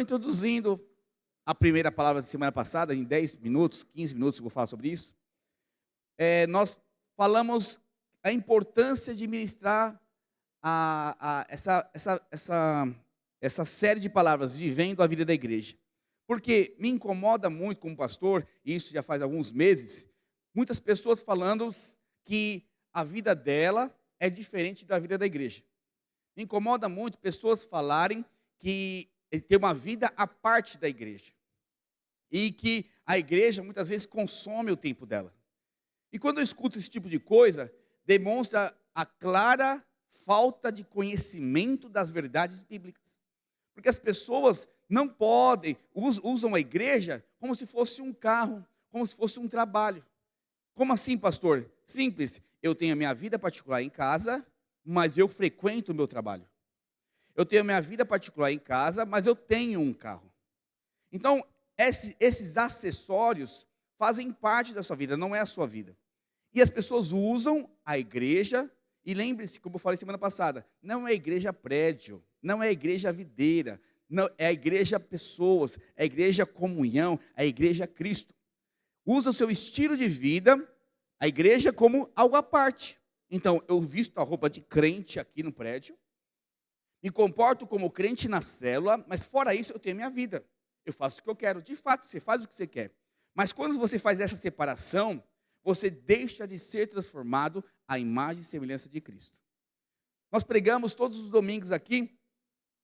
Introduzindo a primeira palavra da semana passada, em 10 minutos, 15 minutos eu vou falar sobre isso. Nós falamos a importância de ministrar essa série de palavras, vivendo a vida da igreja. Porque me incomoda muito como pastor, e isso já faz alguns meses, muitas pessoas falando que a vida dela é diferente da vida da igreja. Me incomoda muito pessoas falarem que tem uma vida à parte da igreja. E que a igreja muitas vezes consome o tempo dela. E quando eu escuto esse tipo de coisa, demonstra a clara falta de conhecimento das verdades bíblicas. Porque as pessoas não podem, usam a igreja como se fosse um carro, como se fosse um trabalho. Como assim, pastor? Simples, eu tenho a minha vida particular em casa, mas eu frequento o meu trabalho. Eu tenho a minha vida particular em casa, mas eu tenho um carro. Então, esses acessórios fazem parte da sua vida, não é a sua vida. E as pessoas usam a igreja, e lembre-se, como eu falei semana passada, não é a igreja prédio, não é a igreja videira, não, é a igreja pessoas, é a igreja comunhão, é a igreja Cristo. Usa o seu estilo de vida, a igreja como algo à parte. Então, eu visto a roupa de crente aqui no prédio, me comporto como crente na célula, mas fora isso eu tenho a minha vida. Eu faço o que eu quero. De fato, você faz o que você quer. Mas quando você faz essa separação, você deixa de ser transformado à imagem e semelhança de Cristo. Nós pregamos todos os domingos aqui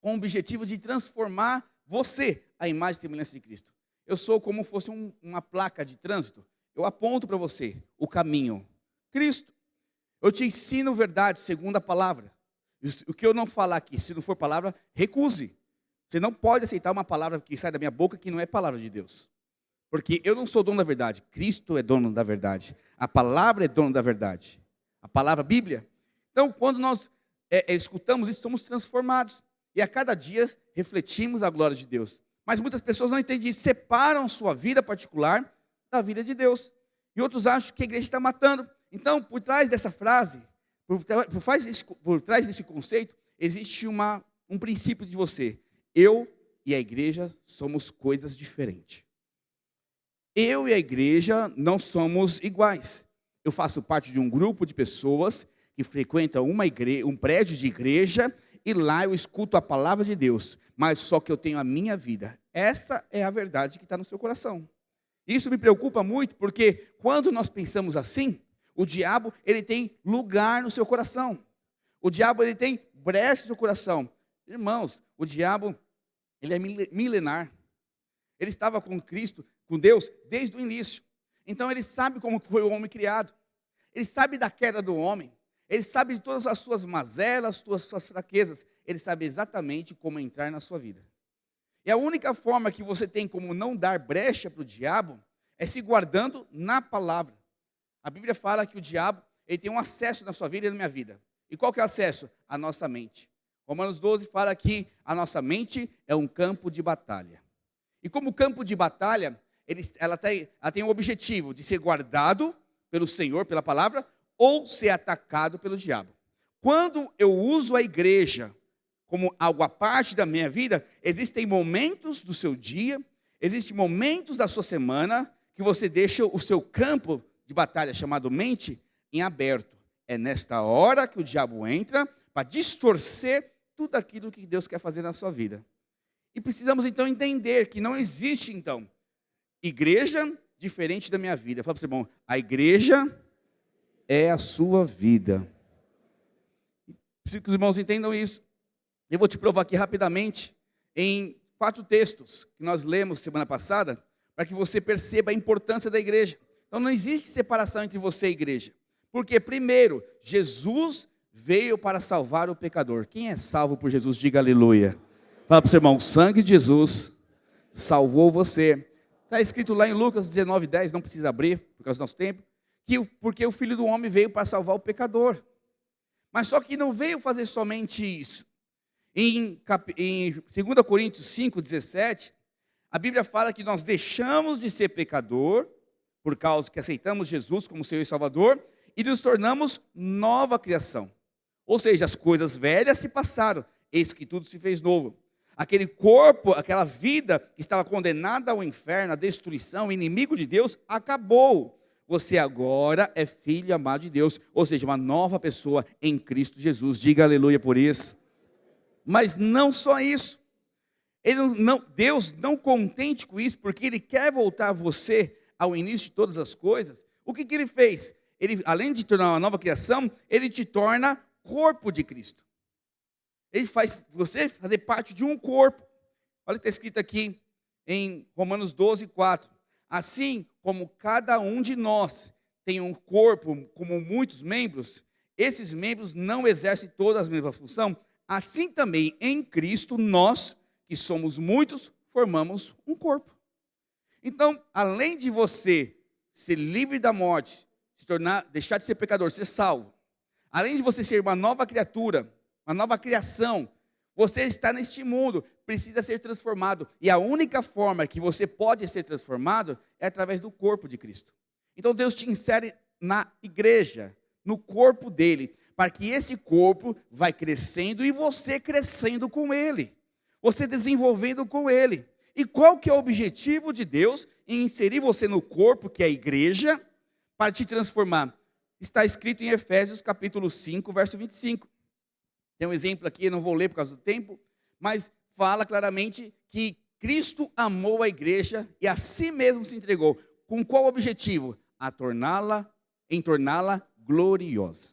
com o objetivo de transformar você à imagem e semelhança de Cristo. Eu sou como se fosse uma placa de trânsito. Eu aponto para você o caminho. Cristo. Eu te ensino verdade segundo a palavra. O que eu não falar aqui, se não for palavra, recuse. Você não pode aceitar uma palavra que sai da minha boca que não é palavra de Deus. Porque eu não sou dono da verdade. Cristo é dono da verdade. A palavra é dono da verdade. A palavra Bíblia. Então, quando nós escutamos isso, somos transformados. E a cada dia refletimos a glória de Deus. Mas muitas pessoas não entendem isso. Separam sua vida particular da vida de Deus. E outros acham que a igreja está matando. Então, por trás dessa frase, por trás desse conceito, existe um princípio de você. Eu e a igreja somos coisas diferentes. Eu e a igreja não somos iguais. Eu faço parte de um grupo de pessoas que frequentam um prédio de igreja e lá eu escuto a palavra de Deus, mas só que eu tenho a minha vida. Essa é a verdade que está no seu coração. Isso me preocupa muito porque quando nós pensamos assim, o diabo ele tem lugar no seu coração. O diabo ele tem brecha no seu coração. Irmãos, o diabo ele é milenar. Ele estava com Cristo, com Deus, desde o início. Então ele sabe como foi o homem criado. Ele sabe da queda do homem. Ele sabe de todas as suas mazelas, suas fraquezas. Ele sabe exatamente como entrar na sua vida. E a única forma que você tem como não dar brecha para o diabo é se guardando na palavra. A Bíblia fala que o diabo ele tem um acesso na sua vida e na minha vida. E qual que é o acesso? A nossa mente. Romanos 12 fala que a nossa mente é um campo de batalha. E como campo de batalha, ela tem o objetivo de ser guardado pelo Senhor, pela palavra, ou ser atacado pelo diabo. Quando eu uso a igreja como algo à parte da minha vida, existem momentos do seu dia, existem momentos da sua semana, que você deixa o seu campo de batalha, chamado mente, em aberto. É nesta hora que o diabo entra para distorcer tudo aquilo que Deus quer fazer na sua vida. E precisamos então entender que não existe então igreja diferente da minha vida. Fala para o seu irmão, a igreja é a sua vida. Preciso que os irmãos entendam isso. Eu vou te provar aqui rapidamente em 4 textos que nós lemos semana passada, para que você perceba a importância da igreja. Então não existe separação entre você e a igreja. Porque primeiro, Jesus veio para salvar o pecador. Quem é salvo por Jesus? Diga aleluia. Fala para o seu irmão, o sangue de Jesus salvou você. Está escrito lá em Lucas 19:10, não precisa abrir, por causa do nosso tempo, porque o Filho do Homem veio para salvar o pecador. Mas só que não veio fazer somente isso. Em 2 Coríntios 5:17, a Bíblia fala que nós deixamos de ser pecador, por causa que aceitamos Jesus como Senhor e Salvador, e nos tornamos nova criação. Ou seja, as coisas velhas se passaram, eis que tudo se fez novo. Aquele corpo, aquela vida que estava condenada ao inferno, à destruição, inimigo de Deus, acabou. Você agora é filho amado de Deus, ou seja, uma nova pessoa em Cristo Jesus. Diga aleluia por isso. Mas não só isso. Deus não contente com isso, porque Ele quer voltar você ao início de todas as coisas. O que Ele fez? Ele, além de tornar uma nova criação, Ele te torna corpo de Cristo. Ele faz você fazer parte de um corpo. Olha o que está escrito aqui em Romanos 12, 4. Assim como cada um de nós tem um corpo como muitos membros, esses membros não exercem todas a mesma função, assim também em Cristo nós, que somos muitos, formamos um corpo. Então, além de você ser livre da morte, se tornar, deixar de ser pecador, ser salvo, além de você ser uma nova criatura, uma nova criação, você está neste mundo, precisa ser transformado. E a única forma que você pode ser transformado é através do corpo de Cristo. Então Deus te insere na igreja, no corpo dele, para que esse corpo vai crescendo e você crescendo com ele. Você desenvolvendo com ele. E qual que é o objetivo de Deus em inserir você no corpo, que é a igreja, para te transformar? Está escrito em Efésios capítulo 5, verso 25. Tem um exemplo aqui, eu não vou ler por causa do tempo, mas fala claramente que Cristo amou a igreja e a si mesmo se entregou. Com qual objetivo? Torná-la gloriosa.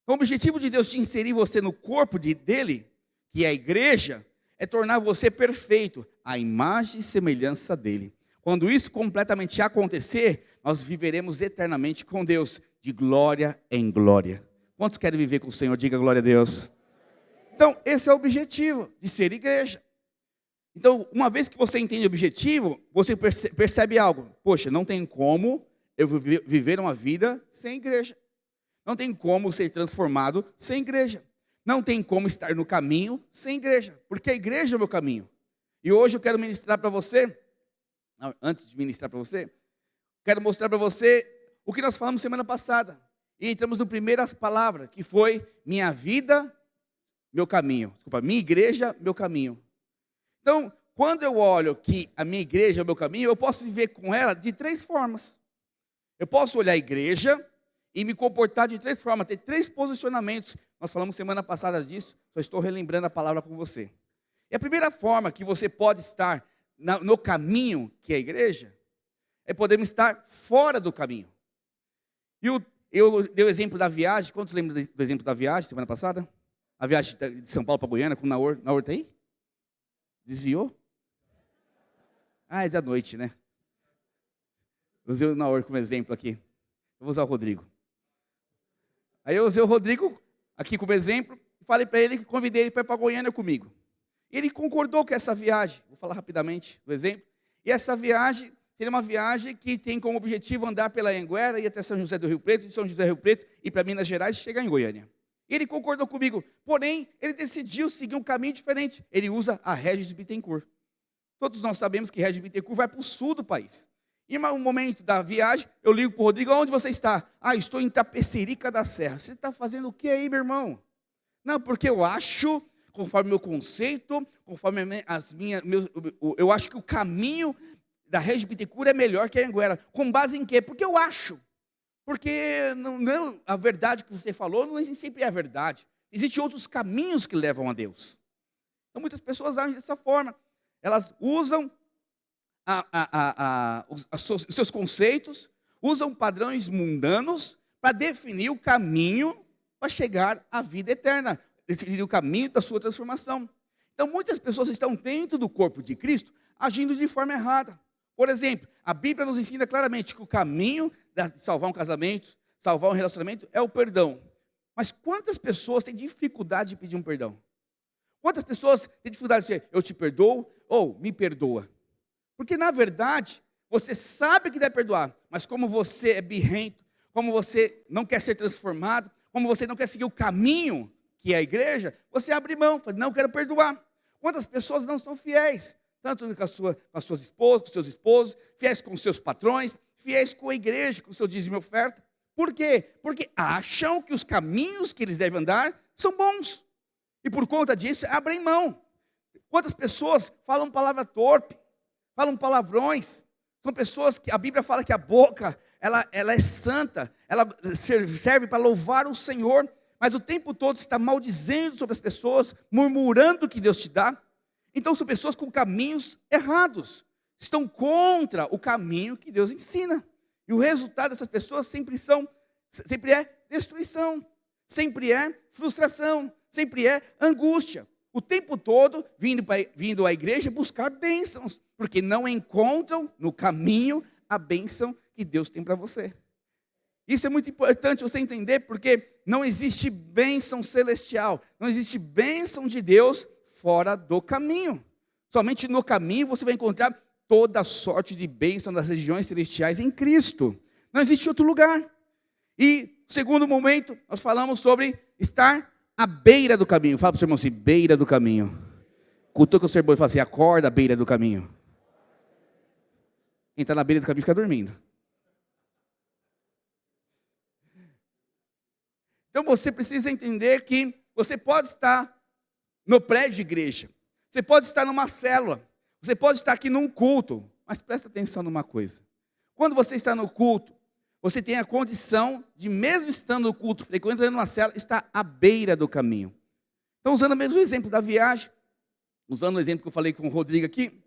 Então, o objetivo de Deus te inserir você no corpo dele, que é a igreja, é tornar você perfeito, à imagem e semelhança dele. Quando isso completamente acontecer, nós viveremos eternamente com Deus, de glória em glória. Quantos querem viver com o Senhor? Diga glória a Deus. Então, esse é o objetivo de ser igreja. Então, uma vez que você entende o objetivo, você percebe algo. Poxa, não tem como eu viver uma vida sem igreja. Não tem como ser transformado sem igreja. Não tem como estar no caminho sem igreja. Porque a igreja é o meu caminho. E hoje eu quero ministrar para você, antes de ministrar para você, quero mostrar para você o que nós falamos semana passada. E entramos na primeira palavra, que foi minha vida, meu caminho. Desculpa, minha igreja, meu caminho. Então, quando eu olho que a minha igreja é o meu caminho, eu posso viver com ela de três formas. Eu posso olhar a igreja e me comportar de três formas, ter três posicionamentos. Nós falamos semana passada disso, só estou relembrando a palavra com você. E a primeira forma que você pode estar no caminho, que é a igreja, é podermos estar fora do caminho. E eu dei o exemplo da viagem. Quantos lembram do exemplo da viagem, semana passada? A viagem de São Paulo para Goiânia, com o Naor. Naor está aí? Desviou? É da noite, né? Usei o Naor como exemplo aqui. Eu vou usar o Rodrigo. Aí eu usei o Rodrigo aqui como exemplo. E falei para ele que convidei ele para ir para Goiânia comigo. E ele concordou com essa viagem. Vou falar rapidamente do exemplo. E essa viagem seria uma viagem que tem como objetivo andar pela Anhanguera, ir até São José do Rio Preto, de São José do Rio Preto, ir para Minas Gerais e chegar em Goiânia. E ele concordou comigo, porém, ele decidiu seguir um caminho diferente. Ele usa a Régis Bittencourt. Todos nós sabemos que Régis Bittencourt vai para o sul do país. E no momento da viagem, eu ligo para o Rodrigo: onde você está? Estou em Tapecerica da Serra. Você está fazendo o que aí, meu irmão? Não, porque eu acho, conforme o meu conceito, conforme eu acho que o caminho da Régis Bittencourt é melhor que a Anhanguera. Com base em quê? Porque eu acho. Porque não, a verdade que você falou não sempre é a verdade. Existem outros caminhos que levam a Deus. Então muitas pessoas agem dessa forma. Elas usam os seus conceitos, usam padrões mundanos para definir o caminho para chegar à vida eterna, definir o caminho da sua transformação. Então muitas pessoas estão dentro do corpo de Cristo agindo de forma errada. Por exemplo, a Bíblia nos ensina claramente que o caminho de salvar um casamento, salvar um relacionamento, é o perdão. Mas quantas pessoas têm dificuldade de pedir um perdão? Quantas pessoas têm dificuldade de dizer, eu te perdoo, ou me perdoa? Porque na verdade, você sabe que deve perdoar, mas como você é birrento, como você não quer ser transformado, como você não quer seguir o caminho que é a igreja, você abre mão, fala, não quero perdoar. Quantas pessoas não são fiéis? Tanto com as suas esposas, com os seus esposos, fiéis com os seus patrões, fiéis com a igreja, com o seu dízimo e oferta. Por quê? Porque acham que os caminhos que eles devem andar são bons. E por conta disso, abrem mão. Quantas pessoas falam palavra torpe, falam palavrões? São pessoas que a Bíblia fala que a boca, ela é santa, ela serve para louvar o Senhor, mas o tempo todo está maldizendo sobre as pessoas, murmurando o que Deus te dá. Então são pessoas com caminhos errados, estão contra o caminho que Deus ensina. E o resultado dessas pessoas sempre é destruição, sempre é frustração, sempre é angústia. O tempo todo vindo à igreja buscar bênçãos, porque não encontram no caminho a bênção que Deus tem para você. Isso é muito importante você entender, porque não existe bênção celestial, não existe bênção de Deus fora do caminho. Somente no caminho você vai encontrar toda sorte de bênção das regiões celestiais em Cristo. Não existe outro lugar. E no segundo momento, nós falamos sobre estar à beira do caminho. Fala para o seu irmão assim, beira do caminho. Cutuca o seu irmão e fala assim, acorda à beira do caminho. Quem está na beira do caminho fica dormindo. Então você precisa entender que você pode estar no prédio de igreja, você pode estar numa célula, você pode estar aqui num culto, mas presta atenção numa coisa. Quando você está no culto, você tem a condição de, mesmo estando no culto, frequentando uma célula, estar à beira do caminho. Então, usando o mesmo exemplo da viagem, usando o exemplo que eu falei com o Rodrigo aqui,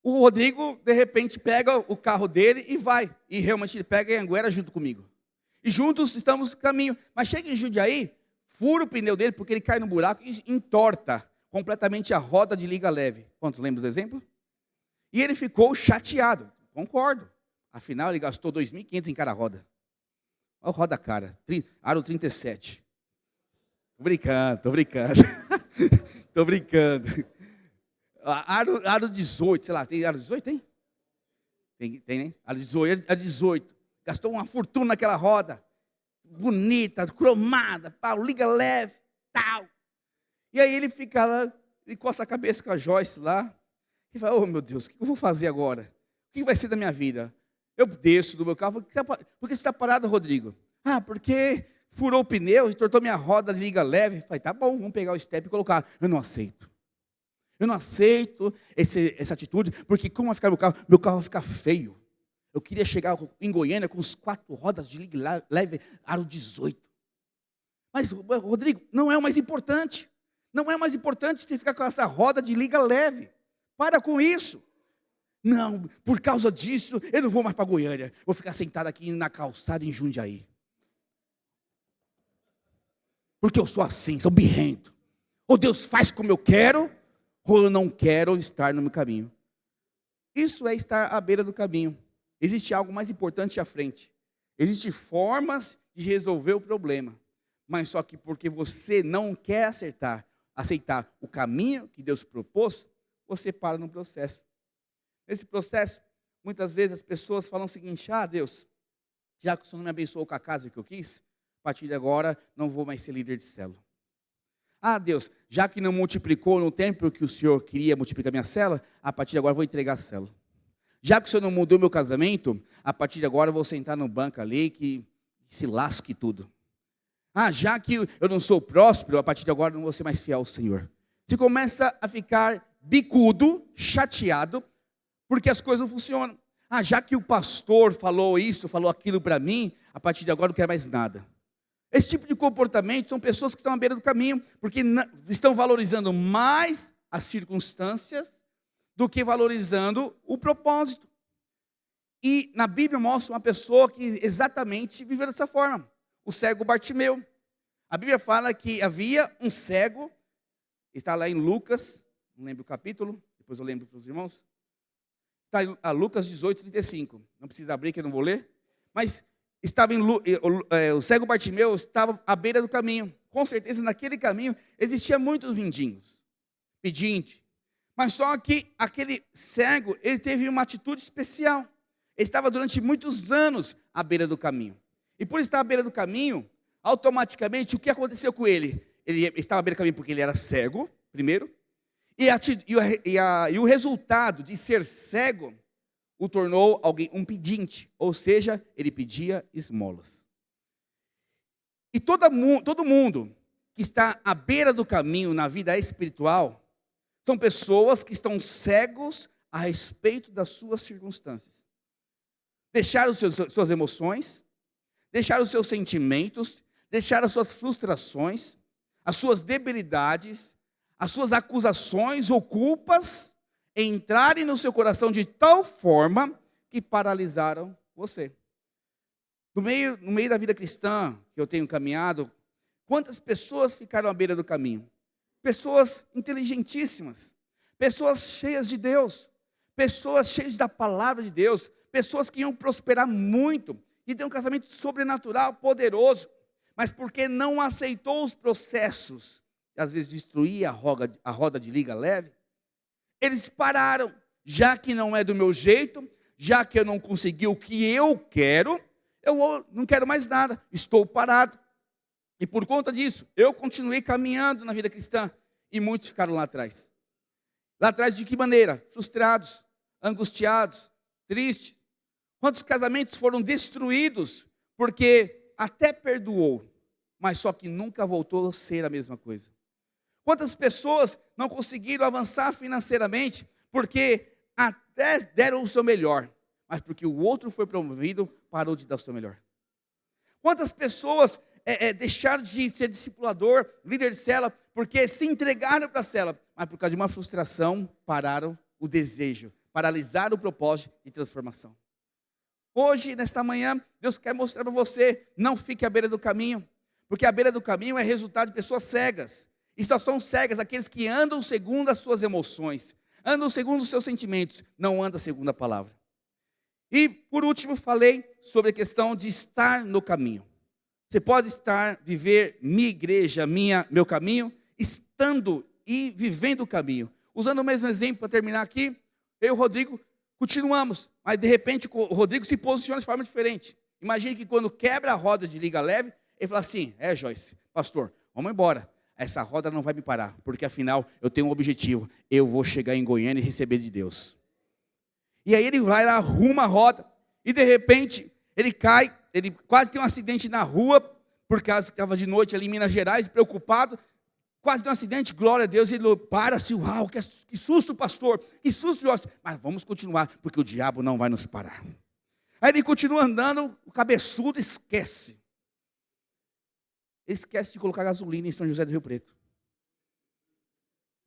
o Rodrigo, de repente, pega o carro dele e vai. E realmente ele pega e Anguera junto comigo. E juntos estamos no caminho. Mas chega em Jundiaí, fura o pneu dele, porque ele cai no buraco e entorta completamente a roda de liga leve. Quantos lembram do exemplo? E ele ficou chateado. Concordo. Afinal, ele gastou 2.500 em cada roda. Olha a roda cara. Aro 37. Tô brincando. Tô brincando. Aro 18, sei lá, tem aro 18, tem? Tem, né? Aro 18. Gastou uma fortuna naquela roda. Bonita, cromada, pau, liga leve, tal. E aí ele fica lá, ele coça a cabeça com a Joyce lá. E fala, oh meu Deus, o que eu vou fazer agora? O que vai ser da minha vida? Eu desço do meu carro, por que você está parado, Rodrigo? Ah, porque furou o pneu, entortou minha roda de liga leve. Falei, tá bom, vamos pegar o step e colocar. Eu não aceito essa atitude, porque como vai ficar meu carro vai ficar feio. Eu queria chegar em Goiânia com os 4 rodas de liga leve, aro 18. Mas, Rodrigo, não é o mais importante. Não é mais importante você ficar com essa roda de liga leve. Para com isso. Não, por causa disso, eu não vou mais para Goiânia. Vou ficar sentado aqui na calçada em Jundiaí. Porque eu sou assim, sou birrento. Ou Deus faz como eu quero, ou eu não quero estar no meu caminho. Isso é estar à beira do caminho. Existe algo mais importante à frente. Existem formas de resolver o problema. Mas só que porque você não quer aceitar o caminho que Deus propôs, você para no processo. Nesse processo, muitas vezes as pessoas falam o seguinte, Deus, já que o Senhor não me abençoou com a casa que eu quis, a partir de agora não vou mais ser líder de célula. Deus, já que não multiplicou no tempo que o Senhor queria multiplicar minha célula, a partir de agora eu vou entregar a célula. Já que o Senhor não mudou meu casamento, a partir de agora eu vou sentar no banco ali que se lasque tudo. Já que eu não sou próspero, a partir de agora eu não vou ser mais fiel ao Senhor. Você começa a ficar bicudo, chateado, porque as coisas não funcionam. Já que o pastor falou isso, falou aquilo para mim, a partir de agora eu não quero mais nada. Esse tipo de comportamento são pessoas que estão à beira do caminho, porque estão valorizando mais as circunstâncias do que valorizando o propósito. E na Bíblia mostra uma pessoa que exatamente viveu dessa forma, o cego Bartimeu. A Bíblia fala que havia um cego, está lá em Lucas, não lembro o capítulo, depois eu lembro para os irmãos. Está em Lucas 18, 35. Não precisa abrir que eu não vou ler. Mas estava o cego Bartimeu estava à beira do caminho. Com certeza naquele caminho existiam muitos mendigos, pedinte. Mas só que aquele cego, ele teve uma atitude especial. Ele estava durante muitos anos à beira do caminho. E por estar à beira do caminho, automaticamente, o que aconteceu com ele? Ele estava à beira do caminho porque ele era cego, primeiro. E o resultado de ser cego o tornou um pedinte. Ou seja, ele pedia esmolas. E todo mundo que está à beira do caminho na vida espiritual, São pessoas que estão cegos a respeito das suas circunstâncias. Deixaram suas emoções, deixaram os seus sentimentos, deixaram as suas frustrações, as suas debilidades, as suas acusações ou culpas entrarem no seu coração de tal forma que paralisaram você. No meio da vida cristã que eu tenho caminhado, quantas pessoas ficaram à beira do caminho? Pessoas inteligentíssimas, pessoas cheias de Deus, pessoas cheias da palavra de Deus, pessoas que iam prosperar muito e ter um casamento sobrenatural, poderoso, mas porque não aceitou os processos, e às vezes destruía a roda de liga leve, eles pararam. Já que não é do meu jeito, já que eu não consegui o que eu quero, eu não quero mais nada, estou parado. E por conta disso, eu continuei caminhando na vida cristã, e muitos ficaram lá atrás. Lá atrás de que maneira? Frustrados, angustiados, tristes. Quantos casamentos foram destruídos, porque até perdoou, mas só que nunca voltou a ser a mesma coisa. Quantas pessoas não conseguiram avançar financeiramente, porque até deram o seu melhor, mas porque o outro foi promovido, parou de dar o seu melhor. Quantas pessoas deixaram de ser discipulador, líder de célula, porque se entregaram para a célula, mas por causa de uma frustração, pararam o desejo, paralisaram o propósito de transformação. Hoje, nesta manhã, Deus quer mostrar para você, não fique à beira do caminho, porque a beira do caminho é resultado de pessoas cegas, e só são cegas aqueles que andam segundo as suas emoções, andam segundo os seus sentimentos, não andam segundo a palavra. E, por último, falei sobre a questão de estar no caminho. Você pode viver minha igreja, meu caminho, estando e vivendo o caminho. Usando o mesmo exemplo para terminar aqui, eu e o Rodrigo continuamos, mas de repente o Rodrigo se posiciona de forma diferente. Imagine que quando quebra a roda de liga leve, ele fala assim: Joyce, pastor, vamos embora. Essa roda não vai me parar, porque afinal eu tenho um objetivo, eu vou chegar em Goiânia e receber de Deus. E aí ele vai lá, arruma a roda, e de repente ele cai, ele quase tem um acidente na rua, por causa que estava de noite ali em Minas Gerais, preocupado, quase tem um acidente, glória a Deus, ele para assim, uau, que susto, pastor, que susto, Jorge. Mas vamos continuar, porque o diabo não vai nos parar. Aí ele continua andando, o cabeçudo esquece de colocar gasolina em São José do Rio Preto.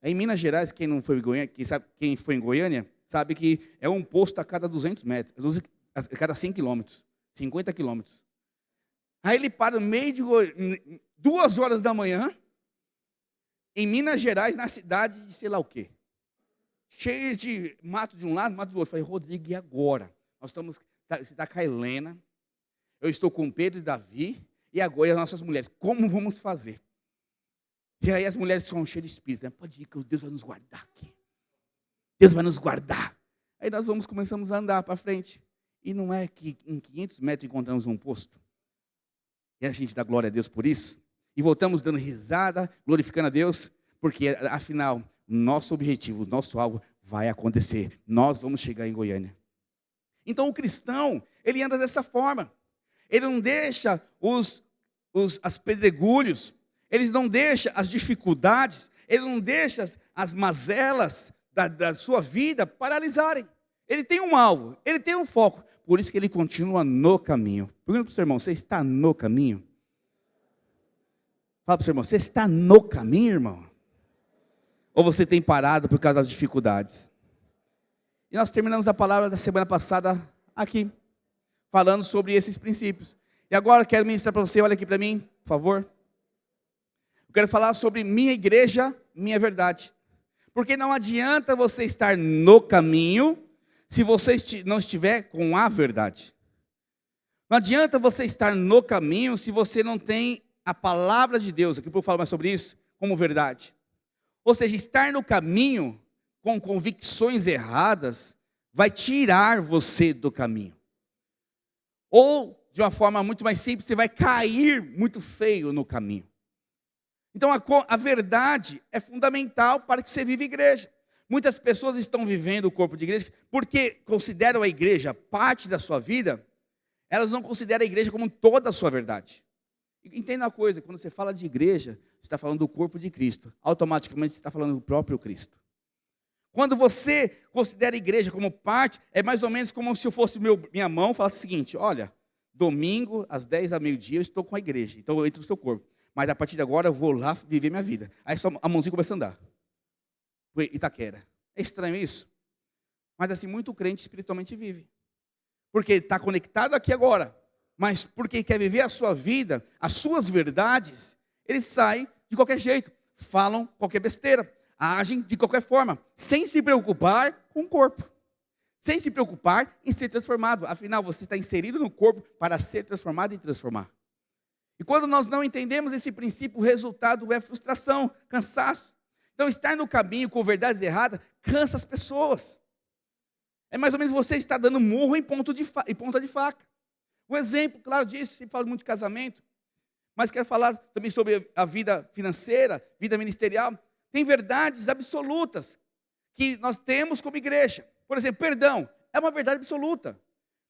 Em Minas Gerais, quem não foi em Goiânia, quem foi em Goiânia, sabe que é um posto a cada 200 metros, a cada 100 quilômetros, 50 quilômetros. Aí ele para no meio de 2 horas da manhã, em Minas Gerais, na cidade de sei lá o quê. Cheio de mato de um lado, mato do outro. Falei: Rodrigo, e agora? Você está com a Helena, eu estou com Pedro e Davi, e agora as nossas mulheres, como vamos fazer? E aí as mulheres são cheias de espírito, né? Pode ir que Deus vai nos guardar aqui. Deus vai nos guardar. Aí nós começamos a andar para frente. E não é que em 500 metros encontramos um posto. E a gente dá glória a Deus por isso. E voltamos dando risada, glorificando a Deus, porque afinal, nosso objetivo, nosso alvo vai acontecer. Nós vamos chegar em Goiânia. Então o cristão, ele anda dessa forma. Ele não deixa as pedregulhos, ele não deixa as dificuldades, ele não deixa as mazelas da sua vida paralisarem. Ele tem um alvo, ele tem um foco, por isso que ele continua no caminho. Pergunta para o seu irmão: você está no caminho? Fala para o seu irmão: você está no caminho, irmão? Ou você tem parado por causa das dificuldades? E nós terminamos a palavra da semana passada aqui, falando sobre esses princípios. E agora quero ministrar para você, olha aqui para mim, por favor. Eu quero falar sobre minha igreja, minha verdade. Porque não adianta você estar no caminho se você não estiver com a verdade. Não adianta você estar no caminho se você não tem a palavra de Deus, aqui eu vou falar mais sobre isso, como verdade. Ou seja, estar no caminho com convicções erradas vai tirar você do caminho. Ou, de uma forma muito mais simples, você vai cair muito feio no caminho. Então, a verdade é fundamental para que você viva igreja. Muitas pessoas estão vivendo o corpo de igreja porque consideram a igreja parte da sua vida, elas não consideram a igreja como toda a sua verdade. Entenda uma coisa: quando você fala de igreja, você está falando do corpo de Cristo. Automaticamente você está falando do próprio Cristo. Quando você considera a igreja como parte, é mais ou menos como se eu fosse minha mão e falasse o seguinte: olha, domingo, às 10 da meio-dia, eu estou com a igreja, então eu entro no seu corpo. Mas a partir de agora eu vou lá viver minha vida. Aí só a mãozinha começa a andar. Itaquera. É estranho isso? Mas assim, muito crente espiritualmente vive. Porque está conectado aqui agora. Mas porque quer viver a sua vida, as suas verdades, eles saem de qualquer jeito. Falam qualquer besteira. Agem de qualquer forma. Sem se preocupar com o corpo. Sem se preocupar em ser transformado. Afinal, você está inserido no corpo para ser transformado e transformar. E quando nós não entendemos esse princípio, o resultado é frustração, cansaço. Então, estar no caminho com verdades erradas cansa as pessoas. É mais ou menos você estar dando murro em ponta de faca. Um exemplo claro disso, sempre falo muito de casamento, mas quero falar também sobre a vida financeira, vida ministerial. Tem verdades absolutas que nós temos como igreja. Por exemplo, perdão é uma verdade absoluta.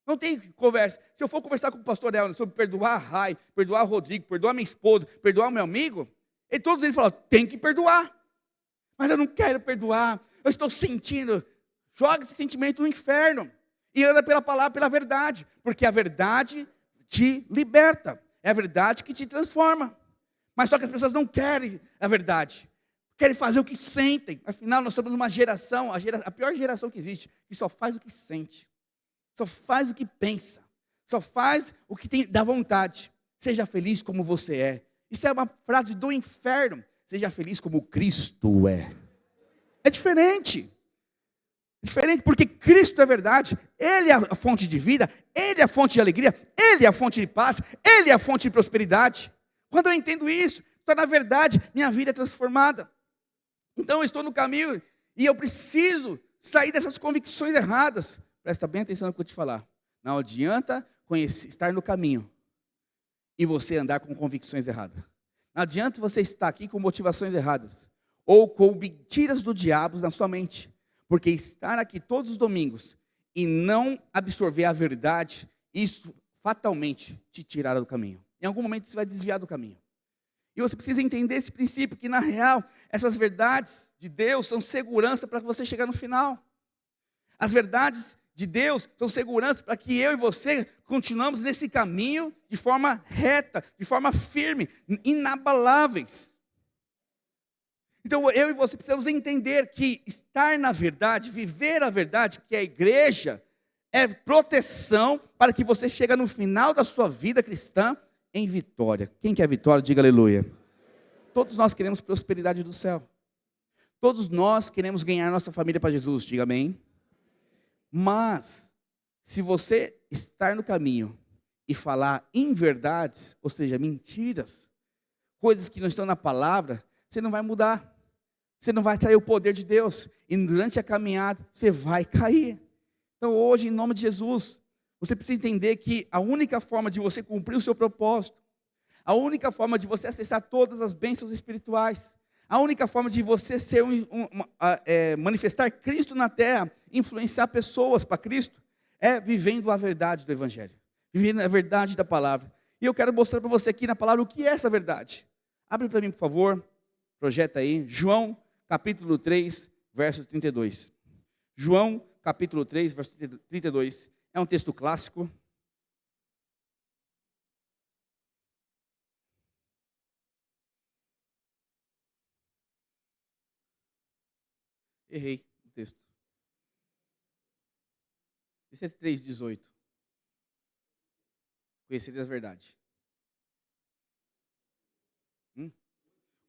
Não tem conversa. Se eu for conversar com o pastor Elner sobre perdoar a Rai, perdoar o Rodrigo, perdoar minha esposa, perdoar o meu amigo, todos eles falam, tem que perdoar. Mas eu não quero perdoar, eu estou sentindo. Joga esse sentimento no inferno e anda pela palavra, pela verdade, porque a verdade te liberta, é a verdade que te transforma. Mas só que as pessoas não querem a verdade, querem fazer o que sentem. Afinal, nós somos uma geração, a pior geração que existe, que só faz o que sente, só faz o que pensa, só faz o que dá vontade. Seja feliz como você é. Isso é uma frase do inferno. Seja feliz como Cristo é. É diferente. Diferente porque Cristo é verdade. Ele é a fonte de vida. Ele é a fonte de alegria. Ele é a fonte de paz. Ele é a fonte de prosperidade. Quando eu entendo isso, então na verdade minha vida é transformada. Então eu estou no caminho e eu preciso sair dessas convicções erradas. Presta bem atenção no que eu te falar. Não adianta estar no caminho e você andar com convicções erradas. Não adianta você estar aqui com motivações erradas ou com mentiras do diabo na sua mente. Porque estar aqui todos os domingos e não absorver a verdade, isso fatalmente te tirará do caminho. Em algum momento você vai desviar do caminho. E você precisa entender esse princípio, que na real, essas verdades de Deus são segurança para você chegar no final. As verdades de Deus são segurança para que eu e você continuamos nesse caminho de forma reta, de forma firme, inabaláveis. Então eu e você precisamos entender que estar na verdade, viver a verdade, que é a igreja, é proteção para que você chegue no final da sua vida cristã em vitória. Quem quer vitória, diga aleluia. Todos nós queremos prosperidade do céu. Todos nós queremos ganhar nossa família para Jesus, diga amém. Mas, se você estar no caminho e falar inverdades, ou seja, mentiras, coisas que não estão na palavra, você não vai mudar. Você não vai atrair o poder de Deus. E durante a caminhada, você vai cair. Então hoje, em nome de Jesus, você precisa entender que a única forma de você cumprir o seu propósito, a única forma de você acessar todas as bênçãos espirituais, a única forma de você ser manifestar Cristo na terra, influenciar pessoas para Cristo, é vivendo a verdade do Evangelho, vivendo a verdade da palavra. E eu quero mostrar para você aqui na palavra o que é essa verdade. Abre para mim, por favor, projeta aí, João capítulo 3, verso 32. João capítulo 3, verso 32. É um texto clássico. Errei o texto. Esse é 3,18. Conhecereis a verdade.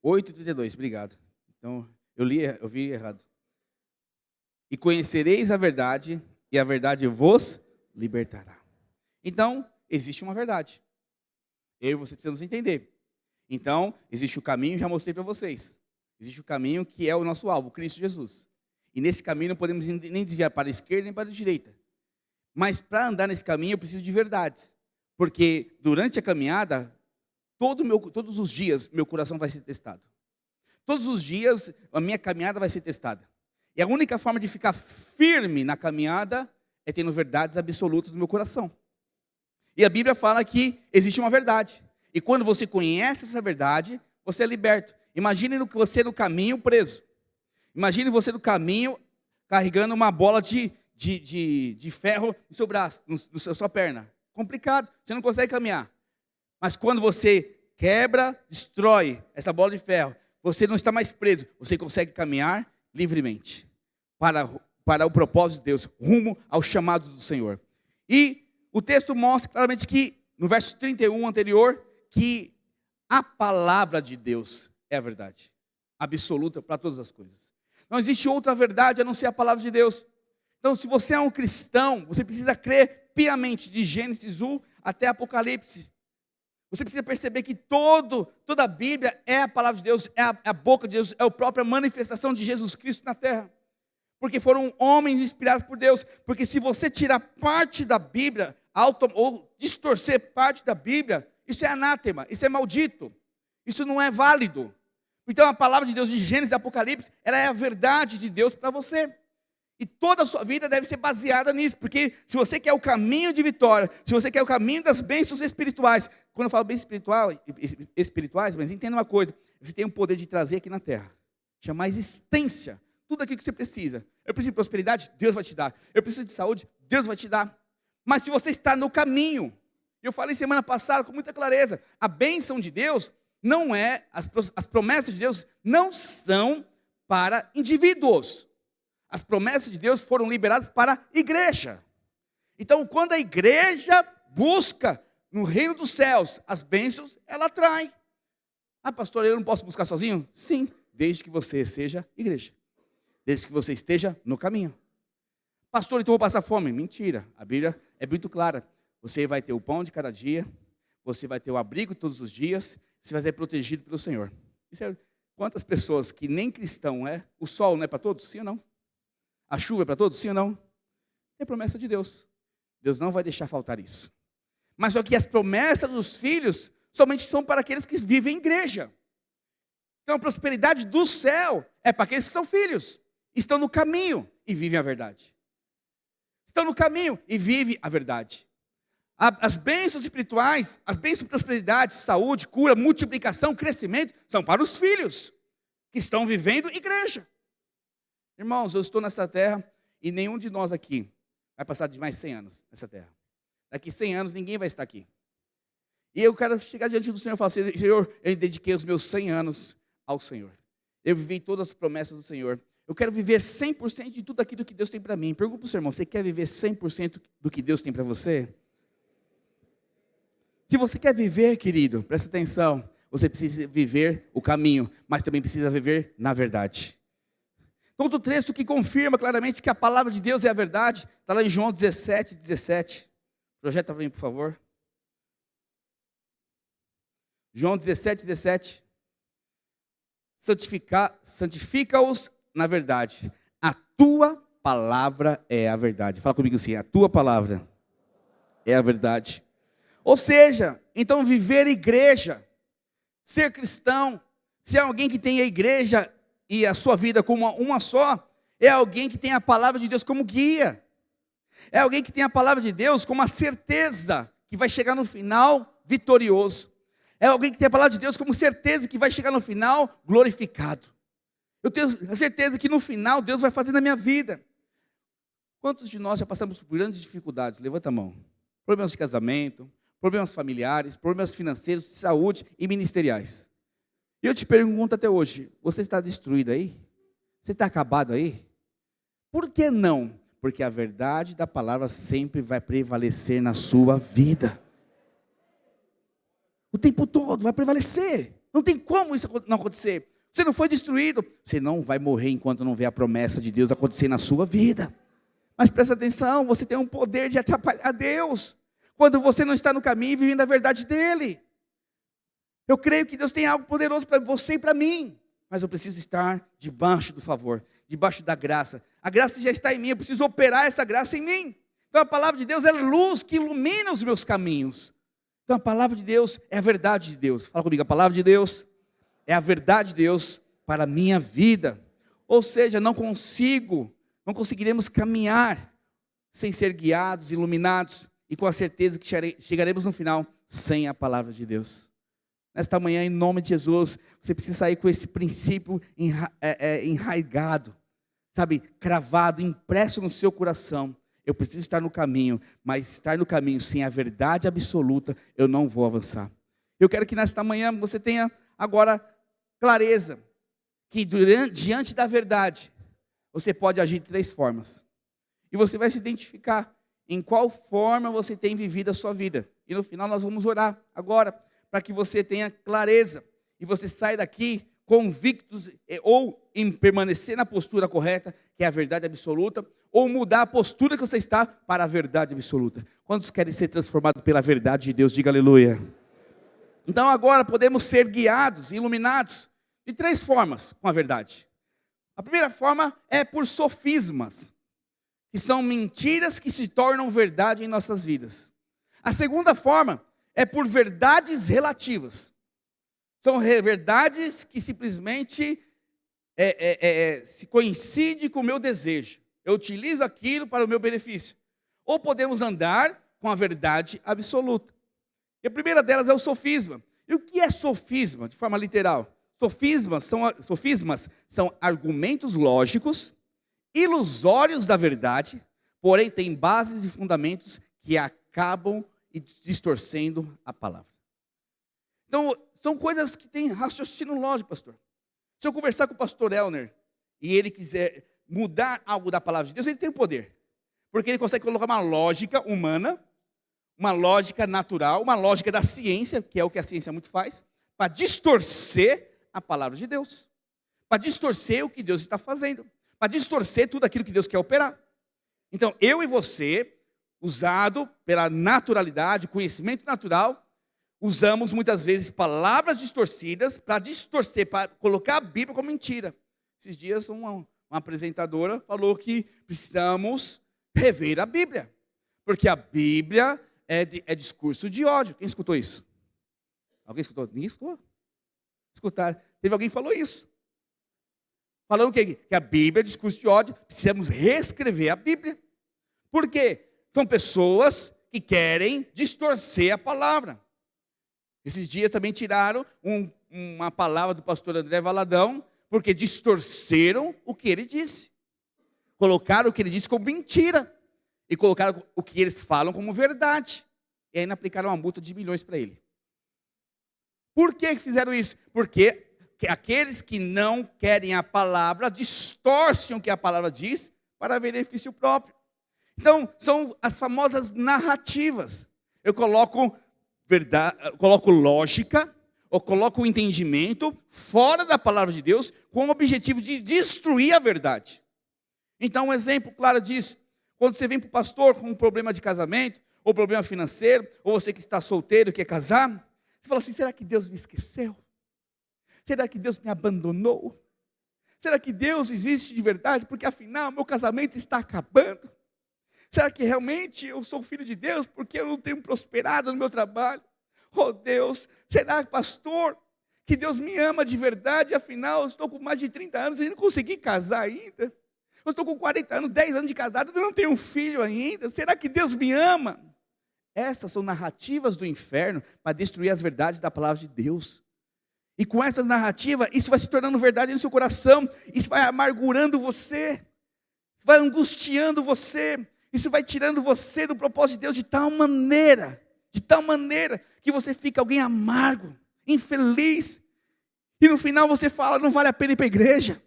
8,32, obrigado. Então, eu vi errado. E conhecereis a verdade, e a verdade vos libertará. Então, existe uma verdade. Eu e você precisamos entender. Então, existe o caminho, já mostrei para vocês. Existe o caminho que é o nosso alvo, Cristo Jesus. E nesse caminho não podemos nem desviar para a esquerda nem para a direita. Mas para andar nesse caminho eu preciso de verdades. Porque durante a caminhada, todos os dias, meu coração vai ser testado. Todos os dias, a minha caminhada vai ser testada. E a única forma de ficar firme na caminhada é tendo verdades absolutas no meu coração. E a Bíblia fala que existe uma verdade. E quando você conhece essa verdade, você é liberto. Imagine você no caminho preso. Imagine você no caminho carregando uma bola de ferro no seu braço, na sua perna. Complicado, você não consegue caminhar. Mas quando você quebra, destrói essa bola de ferro, você não está mais preso, você consegue caminhar livremente para o propósito de Deus, rumo ao chamado do Senhor. E o texto mostra claramente que, no verso 31 anterior, que a palavra de Deus é a verdade absoluta para todas as coisas. Não existe outra verdade a não ser a palavra de Deus. Então, se você é um cristão, você precisa crer piamente de Gênesis 1 até Apocalipse. Você precisa perceber que toda a Bíblia é a palavra de Deus, é a boca de Deus, é a própria manifestação de Jesus Cristo na terra. Porque foram homens inspirados por Deus. Porque se você tirar parte da Bíblia, ou distorcer parte da Bíblia, isso é anátema, isso é maldito, isso não é válido. Então a palavra de Deus de Gênesis e Apocalipse, ela é a verdade de Deus para você. E toda a sua vida deve ser baseada nisso, porque se você quer o caminho de vitória, se você quer o caminho das bênçãos espirituais, quando eu falo bênçãos espirituais, mas entenda uma coisa, você tem o poder de trazer aqui na terra, chamar existência, tudo aquilo que você precisa. Eu preciso de prosperidade, Deus vai te dar. Eu preciso de saúde, Deus vai te dar. Mas se você está no caminho, eu falei semana passada com muita clareza, a bênção de Deus não é, as promessas de Deus não são para indivíduos. As promessas de Deus foram liberadas para a igreja. Então, quando a igreja busca no reino dos céus as bênçãos, ela atrai. Ah, pastor, eu não posso buscar sozinho? Sim, desde que você seja igreja. Desde que você esteja no caminho. Pastor, então eu vou passar fome. Mentira, a Bíblia é muito clara. Você vai ter o pão de cada dia, você vai ter o abrigo todos os dias, você vai ser protegido pelo Senhor. Quantas pessoas que nem cristão é, o sol não é para todos? Sim ou não? A chuva é para todos? Sim ou não? É promessa de Deus. Deus não vai deixar faltar isso. Mas só que as promessas dos filhos somente são para aqueles que vivem em igreja. Então a prosperidade do céu é para aqueles que são filhos. Estão no caminho e vivem a verdade. Estão no caminho e vivem a verdade. As bênçãos espirituais, as bênçãos de prosperidade, saúde, cura, multiplicação, crescimento, são para os filhos que estão vivendo igreja. Irmãos, eu estou nessa terra e nenhum de nós aqui vai passar de mais 100 anos nessa terra. Daqui 100 anos ninguém vai estar aqui. E eu quero chegar diante do Senhor e falar assim, Senhor, eu dediquei os meus 100 anos ao Senhor. Eu vivi todas as promessas do Senhor. Eu quero viver 100% de tudo aquilo que Deus tem para mim. Pergunta para o seu irmão, você quer viver 100% do que Deus tem para você? Se você quer viver, querido, presta atenção, você precisa viver o caminho, mas também precisa viver na verdade. Então, outro texto que confirma claramente que a palavra de Deus é a verdade, está lá em João 17. Projeta para mim, por favor. João 17. Santifica-os na verdade. A tua palavra é a verdade. Fala comigo assim, a tua palavra é a verdade. Ou seja, então viver igreja, ser cristão, ser alguém que tem a igreja e a sua vida como uma só, é alguém que tem a palavra de Deus como guia. É alguém que tem a palavra de Deus como a certeza que vai chegar no final vitorioso. É alguém que tem a palavra de Deus como certeza que vai chegar no final glorificado. Eu tenho a certeza que no final Deus vai fazer na minha vida. Quantos de nós já passamos por grandes dificuldades? Levanta a mão. Problemas de casamento, problemas familiares, problemas financeiros, de saúde e ministeriais. E eu te pergunto até hoje, você está destruído aí? Você está acabado aí? Por que não? Porque a verdade da palavra sempre vai prevalecer na sua vida. O tempo todo vai prevalecer. Não tem como isso não acontecer. Você não foi destruído. Você não vai morrer enquanto não vê a promessa de Deus acontecer na sua vida. Mas presta atenção, você tem um poder de atrapalhar Deus. Quando você não está no caminho e vivendo a verdade dEle. Eu creio que Deus tem algo poderoso para você e para mim. Mas eu preciso estar debaixo do favor, debaixo da graça. A graça já está em mim, eu preciso operar essa graça em mim. Então a palavra de Deus é luz que ilumina os meus caminhos. Então a palavra de Deus é a verdade de Deus. Fala comigo, a palavra de Deus é a verdade de Deus para a minha vida. Ou seja, não conseguiremos caminhar sem ser guiados, iluminados e com a certeza que chegaremos no final sem a palavra de Deus. Nesta manhã, em nome de Jesus, você precisa sair com esse princípio enraizado. sabe, cravado, impresso no seu coração. Eu preciso estar no caminho, mas estar no caminho sem a verdade absoluta, eu não vou avançar. Eu quero que nesta manhã você tenha agora clareza, que diante da verdade, você pode agir de 3 formas. E você vai se identificar em qual forma você tem vivido a sua vida. E no final nós vamos orar agora, para que você tenha clareza, e você saia daqui convictos, ou em permanecer na postura correta, que é a verdade absoluta, ou mudar a postura que você está para a verdade absoluta. Quantos querem ser transformados pela verdade de Deus? Diga aleluia. Então agora podemos ser guiados, iluminados, de 3 formas com a verdade. A primeira forma é por sofismas, que são mentiras que se tornam verdade em nossas vidas. A segunda forma é por verdades relativas. São verdades que simplesmente se coincidem com o meu desejo. Eu utilizo aquilo para o meu benefício. Ou podemos andar com a verdade absoluta. E a primeira delas é o sofisma. E o que é sofisma, de forma literal? Sofismas são argumentos lógicos, ilusórios da verdade, porém têm bases e fundamentos que acabam distorcendo a palavra. Então, são coisas que têm raciocínio lógico, pastor. Se eu conversar com o pastor Elner e ele quiser mudar algo da palavra de Deus, ele tem o poder. Porque ele consegue colocar uma lógica humana, uma lógica natural, uma lógica da ciência, que é o que a ciência muito faz, para distorcer a palavra de Deus. Para distorcer o que Deus está fazendo. Para distorcer tudo aquilo que Deus quer operar. Então, eu e você, usado pela naturalidade, conhecimento natural, usamos muitas vezes palavras distorcidas para distorcer, para colocar a Bíblia como mentira. Esses dias uma apresentadora falou que precisamos rever a Bíblia, porque a Bíblia é discurso de ódio. Quem escutou isso? Alguém escutou? Ninguém escutou? Escutaram. Teve alguém que falou isso. Falando que a Bíblia é discurso de ódio, precisamos reescrever a Bíblia. Por quê? São pessoas que querem distorcer a palavra. Esses dias também tiraram uma palavra do pastor André Valadão, porque distorceram o que ele disse. Colocaram o que ele disse como mentira. E colocaram o que eles falam como verdade. E ainda aplicaram uma multa de milhões para ele. Por que fizeram isso? Porque aqueles que não querem a palavra distorcem o que a palavra diz para benefício próprio. Então, são as famosas narrativas. Eu coloco verdade, eu coloco lógica, ou coloco o entendimento fora da palavra de Deus, com o objetivo de destruir a verdade. Então, um exemplo claro disso, quando você vem para o pastor com um problema de casamento, ou problema financeiro, ou você que está solteiro e quer casar, você fala assim: será que Deus me esqueceu? Será que Deus me abandonou? Será que Deus existe de verdade? Porque afinal, meu casamento está acabando. Será que realmente eu sou filho de Deus porque eu não tenho prosperado no meu trabalho? Oh Deus, será, pastor, que Deus me ama de verdade? Afinal, eu estou com mais de 30 anos e não consegui casar ainda. Eu estou com 40 anos, 10 anos de casado, eu não tenho um filho ainda. Será que Deus me ama? Essas são narrativas do inferno para destruir as verdades da palavra de Deus. E com essas narrativas, isso vai se tornando verdade no seu coração. Isso vai amargurando você. Vai angustiando você. Isso vai tirando você do propósito de Deus de tal maneira, que você fica alguém amargo, infeliz. E no final você fala: não vale a pena ir para a igreja.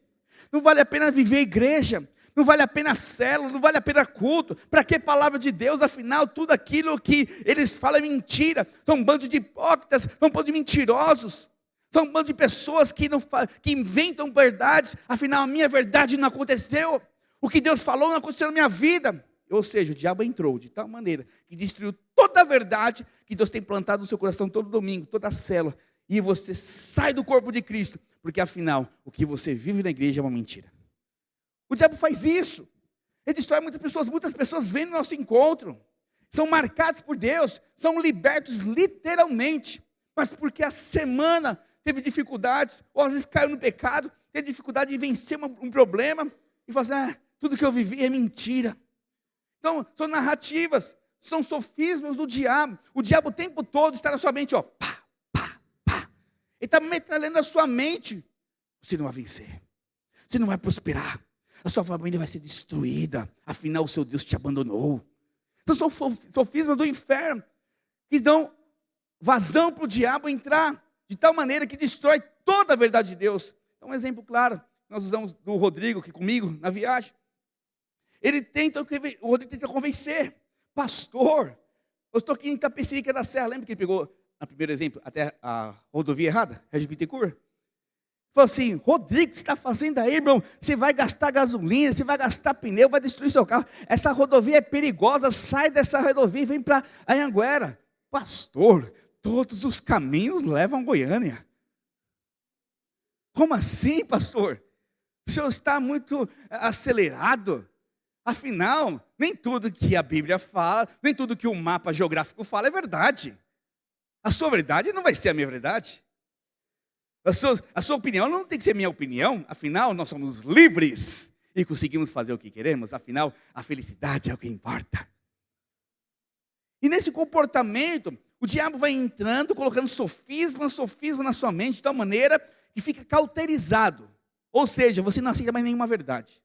Não vale a pena viver a igreja. Não vale a pena célula, não vale a pena culto. Para que palavra de Deus? Afinal, tudo aquilo que eles falam é mentira. São um bando de hipócritas, são um bando de mentirosos. São um bando de pessoas que inventam verdades. Afinal, a minha verdade não aconteceu. O que Deus falou não aconteceu na minha vida. Ou seja, o diabo entrou de tal maneira que destruiu toda a verdade que Deus tem plantado no seu coração todo domingo, toda a célula. E você sai do corpo de Cristo, porque afinal, o que você vive na igreja é uma mentira. O diabo faz isso. Ele destrói muitas pessoas vêm no nosso encontro. São marcados por Deus, são libertos literalmente. Mas porque a semana teve dificuldades, ou às vezes caiu no pecado, teve dificuldade de vencer um problema, e fala assim: tudo que eu vivi é mentira. Então, são narrativas, são sofismas do diabo. O diabo o tempo todo está na sua mente, ó, pá, pá, pá. Ele está metralhando a sua mente. Você não vai vencer, você não vai prosperar, A sua família vai ser destruída. Afinal, o seu Deus te abandonou. Então, são sofismas do inferno que dão vazão para o diabo entrar de tal maneira que destrói toda a verdade de Deus. Então, um exemplo claro, nós usamos do Rodrigo aqui comigo na viagem. O Rodrigo tenta convencer, pastor, eu estou aqui em Itapecerica da Serra, lembra que ele pegou, no primeiro exemplo, até a rodovia errada, Regis Bittencourt? Falou assim, Rodrigo, o que você está fazendo aí, irmão? Você vai gastar gasolina, você vai gastar pneu, vai destruir seu carro. Essa rodovia é perigosa, sai dessa rodovia e vem para Anhanguera. Pastor, todos os caminhos levam a Goiânia. Como assim, pastor? O senhor está muito acelerado. Afinal, nem tudo que a Bíblia fala, nem tudo que o mapa geográfico fala é verdade. A sua verdade não vai ser a minha verdade. A sua opinião não tem que ser minha opinião. Afinal, nós somos livres e conseguimos fazer o que queremos. Afinal, a felicidade é o que importa. E nesse comportamento, o diabo vai entrando, colocando sofisma na sua mente, de tal maneira que fica cauterizado. Ou seja, você não aceita mais nenhuma verdade.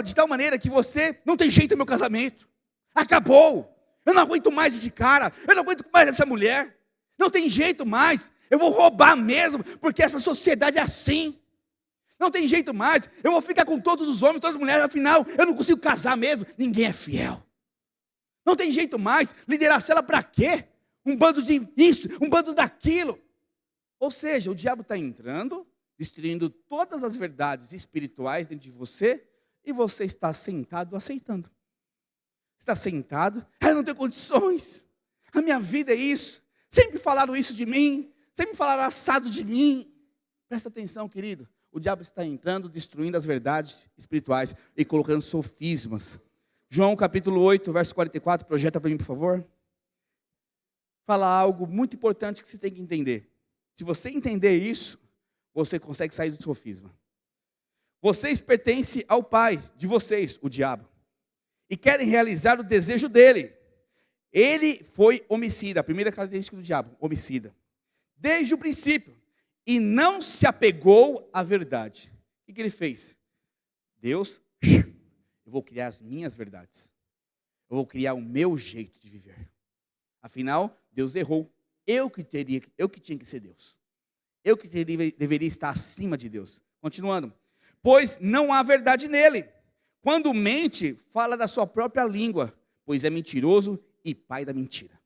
De tal maneira que você não tem jeito no meu casamento. Acabou. Eu não aguento mais esse cara. Eu não aguento mais essa mulher. Não tem jeito mais. Eu vou roubar mesmo, porque essa sociedade é assim. Não tem jeito mais. Eu vou ficar com todos os homens, todas as mulheres. Afinal, eu não consigo casar mesmo. Ninguém é fiel. Não tem jeito mais. Liderar a cela para quê? Um bando de isso, um bando daquilo. Ou seja, o diabo está entrando, destruindo todas as verdades espirituais dentro de você, e você está sentado aceitando. Está sentado, eu não tenho condições. A minha vida é isso. Sempre falaram isso de mim. Sempre falaram assado de mim. Presta atenção, querido. O diabo está entrando, destruindo as verdades espirituais e colocando sofismas. João capítulo 8, verso 44, projeta para mim, por favor. Fala algo muito importante que você tem que entender. Se você entender isso, você consegue sair do sofisma. Vocês pertencem ao pai de vocês, o diabo, e querem realizar o desejo dele. Ele foi homicida, a primeira característica do diabo, homicida. Desde o princípio, e não se apegou à verdade. O que ele fez? Deus, eu vou criar as minhas verdades. Eu vou criar o meu jeito de viver. Afinal, Deus errou. Eu que tinha que ser Deus. Eu que deveria estar acima de Deus. Continuando. Pois não há verdade nele. Quando mente, fala da sua própria língua, pois é mentiroso e pai da mentira.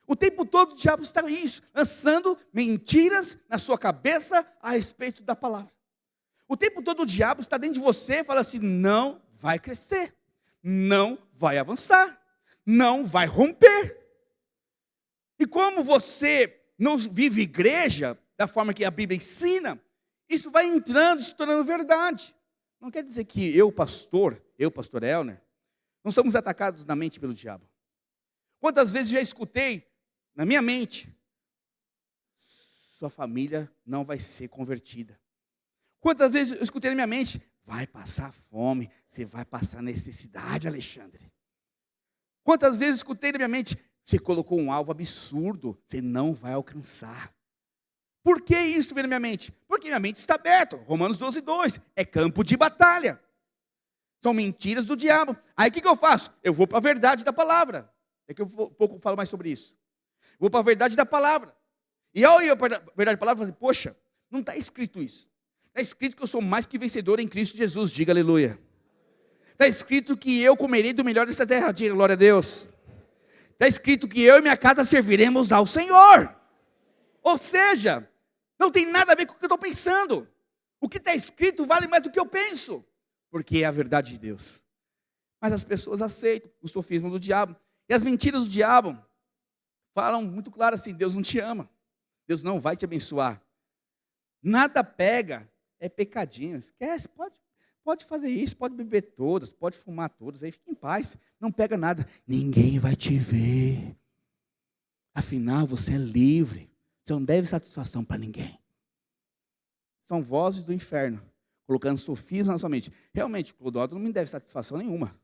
O tempo todo o diabo está isso, lançando mentiras na sua cabeça a respeito da palavra. O tempo todo o diabo está dentro de você e fala assim, não vai crescer, não vai avançar, não vai romper. E como você não vive igreja da forma que a Bíblia ensina, isso vai entrando, se tornando verdade. Não quer dizer que eu, pastor Elner, não somos atacados na mente pelo diabo. Quantas vezes já escutei na minha mente, sua família não vai ser convertida. Quantas vezes eu escutei na minha mente, vai passar fome, você vai passar necessidade, Alexandre. Quantas vezes eu escutei na minha mente, você colocou um alvo absurdo, você não vai alcançar. Por que isso veio na minha mente? Porque minha mente está aberta. Romanos 12:2, é campo de batalha. São mentiras do diabo. Aí o que eu faço? Eu vou para a verdade da palavra. Daqui a pouco eu falo mais sobre isso. Vou para a verdade da palavra. E ao ir para a verdade da palavra, eu falo assim, poxa, não está escrito isso. Está escrito que eu sou mais que vencedor em Cristo Jesus. Diga aleluia. Está escrito que eu comerei do melhor dessa terra. Diga glória a Deus. Está escrito que eu e minha casa serviremos ao Senhor. Ou seja, não tem nada a ver com o que eu estou pensando. O que está escrito vale mais do que eu penso. Porque é a verdade de Deus. Mas as pessoas aceitam o sofisma do diabo. E as mentiras do diabo falam muito claro assim, Deus não te ama. Deus não vai te abençoar. Nada pega, é pecadinho. Esquece, pode fazer isso, pode beber todas, pode fumar todas, aí fica em paz. Não pega nada. Ninguém vai te ver. Afinal, você é livre. Você não deve satisfação para ninguém. São vozes do inferno, colocando sofisma na sua mente. Realmente, Clodoaldo não me deve satisfação nenhuma.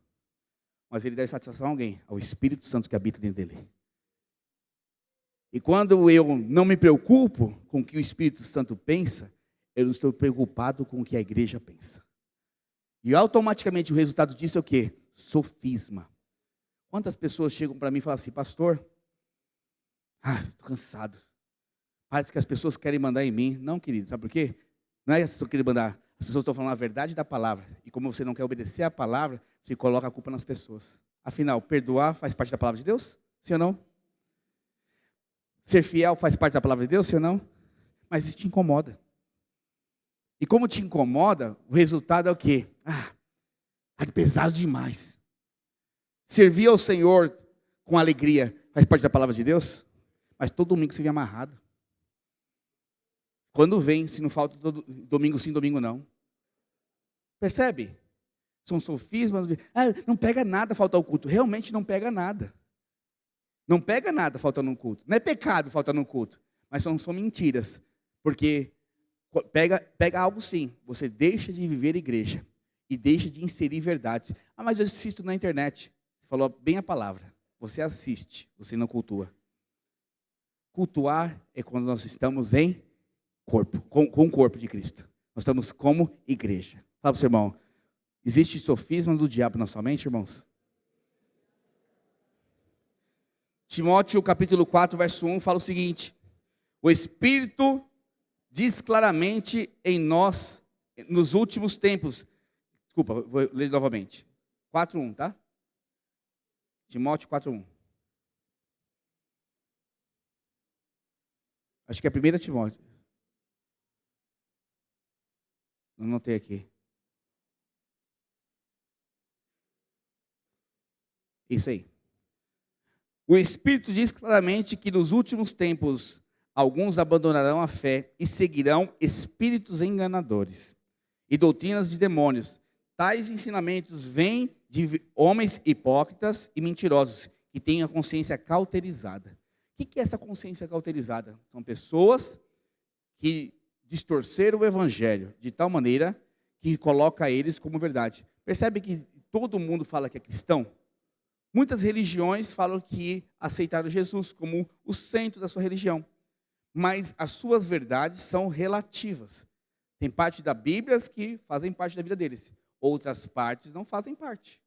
Mas ele deve satisfação a alguém, ao Espírito Santo que habita dentro dele. E quando eu não me preocupo com o que o Espírito Santo pensa, eu não estou preocupado com o que a igreja pensa. E automaticamente o resultado disso é o quê? Sofisma. Quantas pessoas chegam para mim e falam assim, pastor, estou cansado. Parece que as pessoas querem mandar em mim. Não, querido, sabe por quê? Não é que as pessoas querem mandar. As pessoas estão falando a verdade da palavra. E como você não quer obedecer a palavra, você coloca a culpa nas pessoas. Afinal, perdoar faz parte da palavra de Deus? Sim ou não? Ser fiel faz parte da palavra de Deus? Sim ou não? Mas isso te incomoda. E como te incomoda, o resultado é o quê? Está pesado demais. Servir ao Senhor com alegria faz parte da palavra de Deus? Mas todo domingo você vem amarrado. Quando vem, se não falta domingo sim, domingo não. Percebe? São sofismas. Não pega nada faltar o culto. Realmente não pega nada. Não pega nada faltando um culto. Não é pecado faltar no culto. Mas são mentiras. Porque pega algo sim. Você deixa de viver igreja. E deixa de inserir verdade. Mas eu assisto na internet. Você falou bem a palavra. Você assiste, você não cultua. Cultuar é quando nós estamos em corpo, com o corpo de Cristo. Nós estamos como igreja. Fala para o seu irmão, existe sofisma do diabo na sua mente, irmãos? Timóteo capítulo 4, verso 1, fala o seguinte: o Espírito diz claramente em nós, nos últimos tempos, desculpa, vou ler novamente, 4:1, tá? Timóteo 4:1. Acho que é a 1 Timóteo. Não anotei aqui. Isso aí. O Espírito diz claramente que nos últimos tempos alguns abandonarão a fé e seguirão espíritos enganadores e doutrinas de demônios. Tais ensinamentos vêm de homens hipócritas e mentirosos que têm a consciência cauterizada. O que é essa consciência cauterizada? São pessoas que distorceram o evangelho de tal maneira que coloca eles como verdade. Percebe que todo mundo fala que é cristão? Muitas religiões falam que aceitaram Jesus como o centro da sua religião. Mas as suas verdades são relativas. Tem parte da Bíblia que fazem parte da vida deles. Outras partes não fazem parte.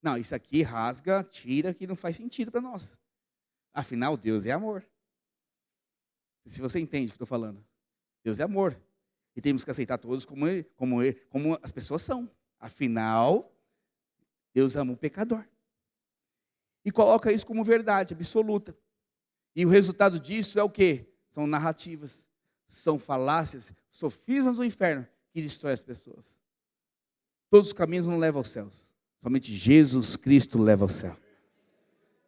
Não, isso aqui rasga, tira, que não faz sentido para nós. Afinal, Deus é amor. Se você entende o que estou falando. Deus é amor. E temos que aceitar todos como as pessoas são. Afinal, Deus ama o pecador. E coloca isso como verdade absoluta. E o resultado disso é o quê? São narrativas, são falácias, sofismas do inferno que destrói as pessoas. Todos os caminhos não levam aos céus. Somente Jesus Cristo leva ao céu.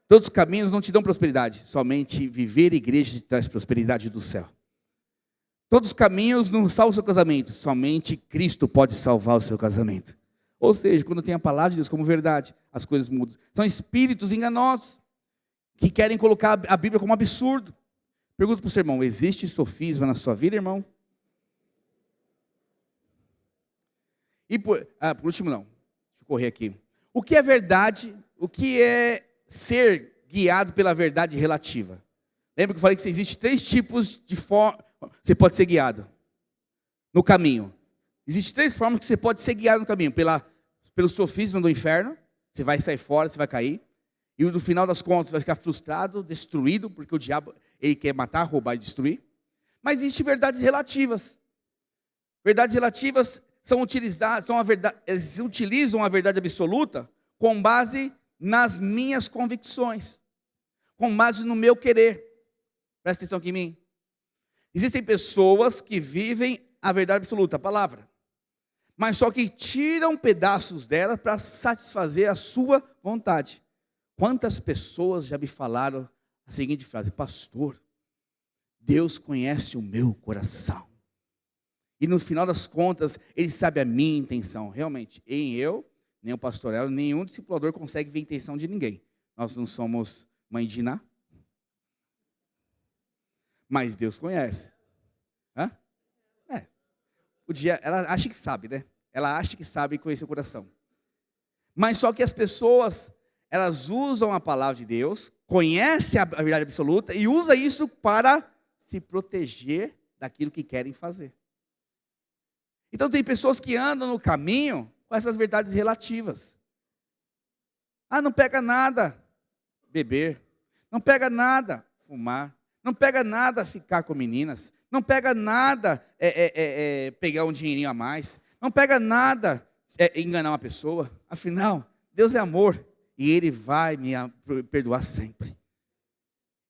Todos os caminhos não te dão prosperidade. Somente viver igreja te traz prosperidade do céu. Todos os caminhos não salvam o seu casamento. Somente Cristo pode salvar o seu casamento. Ou seja, quando tem a palavra de Deus como verdade, as coisas mudam. São espíritos enganosos que querem colocar a Bíblia como absurdo. Pergunto para o seu irmão, existe sofisma na sua vida, irmão? E por último não, deixa eu correr aqui. O que é verdade, o que é ser guiado pela verdade relativa? Lembra que eu falei que existem 3 tipos de forma, você pode ser guiado no caminho. Existem 3 formas que você pode ser guiado no caminho. Pelo sofisma do inferno, você vai sair fora, você vai cair. E no final das contas, você vai ficar frustrado, destruído, porque o diabo, ele quer matar, roubar e destruir. Mas existem verdades relativas. Verdades relativas são utilizadas, eles utilizam a verdade absoluta com base nas minhas convicções, com base no meu querer. Presta atenção aqui em mim. Existem pessoas que vivem a verdade absoluta, a palavra, mas só que tiram pedaços dela para satisfazer a sua vontade. Quantas pessoas já me falaram a seguinte frase: pastor, Deus conhece o meu coração. E no final das contas, Ele sabe a minha intenção. Realmente, nem o pastor Hélio, nenhum discipulador consegue ver a intenção de ninguém. Nós não somos mãe de Iná. Mas Deus conhece. Ela acha que sabe, né? Ela acha que sabe conhecer o coração. Mas só que as pessoas, elas usam a palavra de Deus, conhecem a verdade absoluta e usam isso para se proteger daquilo que querem fazer. Então tem pessoas que andam no caminho com com essas verdades relativas. Ah, não pega nada beber, não pega nada fumar, não pega nada ficar com meninas, não pega nada pegar um dinheirinho a mais, não pega nada enganar uma pessoa. Afinal, Deus é amor e Ele vai me perdoar sempre.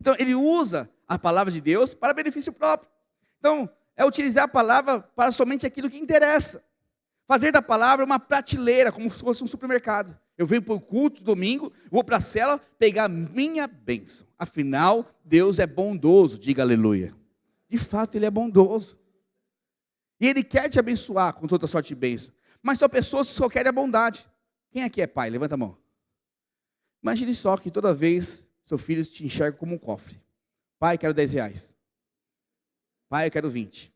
Então, Ele usa a palavra de Deus para benefício próprio. Então, é utilizar a palavra para somente aquilo que interessa. Fazer da palavra uma prateleira, como se fosse um supermercado. Eu venho para o culto domingo, vou para a cela pegar minha bênção. Afinal, Deus é bondoso, diga aleluia. De fato, Ele é bondoso. E Ele quer te abençoar com toda sorte de bênção. Mas são pessoas que só querem a bondade. Quem aqui é pai? Levanta a mão. Imagine só que toda vez seu filho te enxerga como um cofre. Pai, quero 10 reais. Pai, eu quero 20.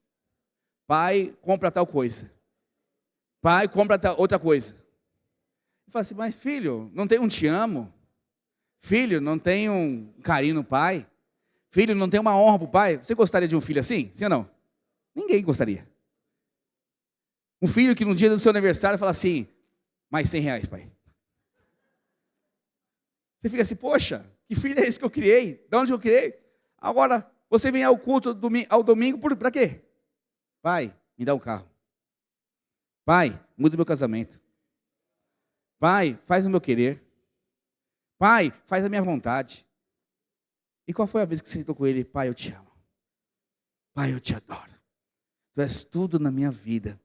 Pai, compra tal coisa. Pai, compra outra coisa. Eu falo assim, mas filho, não tem um te amo? Filho, não tem um carinho no pai? Filho, não tem uma honra para o pai? Você gostaria de um filho assim? Sim ou não? Ninguém gostaria. Um filho que no dia do seu aniversário fala assim, mais 100 reais, pai. Você fica assim, poxa, que filho é esse que eu criei? De onde eu criei? Agora, você vem ao culto ao domingo, para quê? Pai, me dá um carro. Pai, muda o meu casamento. Pai, faz o meu querer. Pai, faz a minha vontade. E qual foi a vez que você sentou com ele? Pai, eu te amo. Pai, eu te adoro. Tu és tudo na minha vida.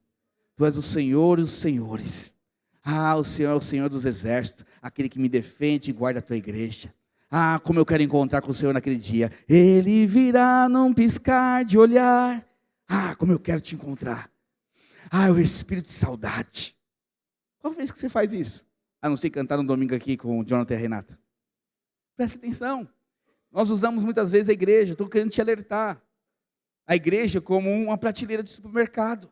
Tu és o Senhor dos senhores. Ah, o Senhor é o Senhor dos exércitos, aquele que me defende e guarda a tua igreja. Ah, como eu quero encontrar com o Senhor naquele dia. Ele virá num piscar de olhar. Ah, como eu quero te encontrar. Ah, o espírito de saudade. Qual vez que você faz isso? A não ser cantar um domingo aqui com o Jonathan e a Renata. Presta atenção. Nós usamos muitas vezes a igreja, estou querendo te alertar. A igreja como uma prateleira de supermercado.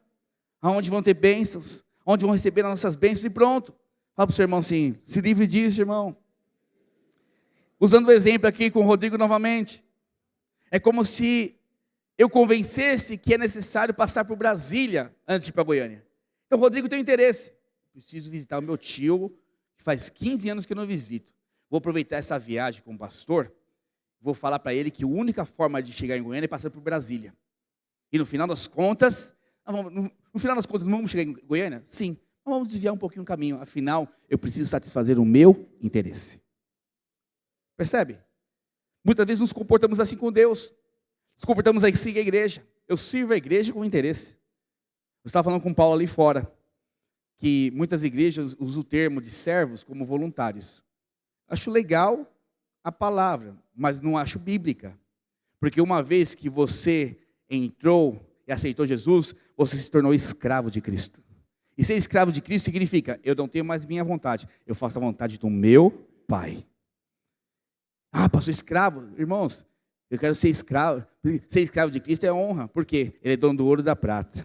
Onde vão ter bênçãos, onde vão receber as nossas bênçãos e pronto. Fala para o seu irmão assim, se livre disso, irmão. Usando o exemplo aqui com o Rodrigo novamente. É como se eu convencesse que é necessário passar por Brasília antes de ir para Goiânia. Então, o Rodrigo tem interesse. Preciso visitar o meu tio, que faz 15 anos que eu não visito. Vou aproveitar essa viagem como pastor, vou falar para ele que a única forma de chegar em Goiânia é passar por Brasília. E no final das contas, não vamos chegar em Goiânia? Sim, mas vamos desviar um pouquinho o caminho. Afinal, eu preciso satisfazer o meu interesse. Percebe? Muitas vezes nos comportamos assim com Deus. Nos comportamos assim com a igreja. Eu sirvo a igreja com interesse. Eu estava falando com o Paulo ali fora, que muitas igrejas usam o termo de servos como voluntários. Acho legal a palavra, mas não acho bíblica. Porque uma vez que você entrou e aceitou Jesus, você se tornou escravo de Cristo. E ser escravo de Cristo significa, eu não tenho mais minha vontade, eu faço a vontade do meu Pai. Ah, pastor, escravo. Irmãos, eu quero ser escravo. Ser escravo de Cristo é honra, porque Ele é dono do ouro e da prata.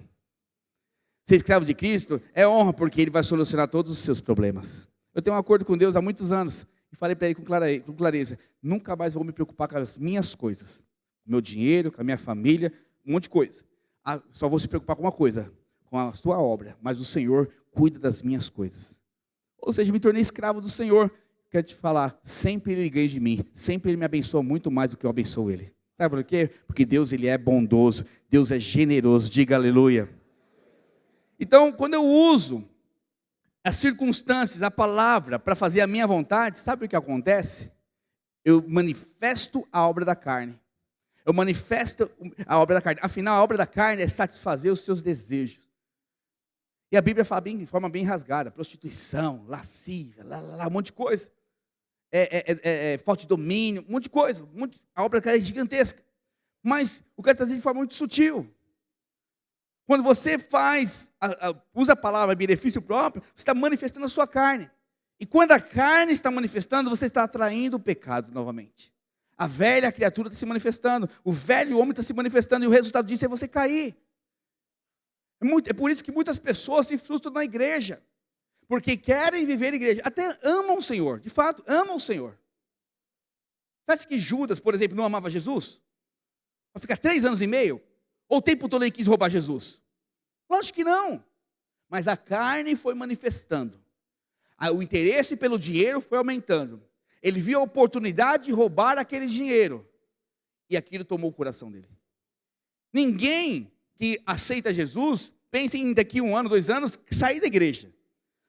Ser escravo de Cristo é honra, porque Ele vai solucionar todos os seus problemas. Eu tenho um acordo com Deus há muitos anos, e falei para Ele com clareza, nunca mais vou me preocupar com as minhas coisas. Com o meu dinheiro, com a minha família, um monte de coisa. Só vou se preocupar com uma coisa, com a sua obra, mas o Senhor cuida das minhas coisas. Ou seja, me tornei escravo do Senhor. Quero te falar, sempre Ele ganha de mim, sempre Ele me abençoa muito mais do que eu abençoo Ele. Sabe por quê? Porque Deus, Ele é bondoso, Deus é generoso, diga aleluia. Então, quando eu uso as circunstâncias, a palavra, para fazer a minha vontade, sabe o que acontece? Eu manifesto a obra da carne. Eu manifesto a obra da carne. Afinal, a obra da carne é satisfazer os seus desejos. E a Bíblia fala de forma bem rasgada, prostituição, lascívia, um monte de coisa. Falta de domínio, um monte de coisa. A obra da carne é gigantesca. Mas o cara está dizendo de forma muito sutil. Quando você usa a palavra benefício próprio, você está manifestando a sua carne. E quando a carne está manifestando, você está atraindo o pecado novamente. A velha criatura está se manifestando, o velho homem está se manifestando, e o resultado disso é você cair. É por isso que muitas pessoas se frustram na igreja, porque querem viver na igreja, até amam o Senhor, de fato, amam o Senhor. Você acha que Judas, por exemplo, não amava Jesus? Vai ficar 3 anos e meio? Ou o tempo todo ele quis roubar Jesus? Lógico que não. Mas a carne foi manifestando. O interesse pelo dinheiro foi aumentando. Ele viu a oportunidade de roubar aquele dinheiro. E aquilo tomou o coração dele. Ninguém que aceita Jesus, pensa em daqui 1 ano, 2 anos, sair da igreja.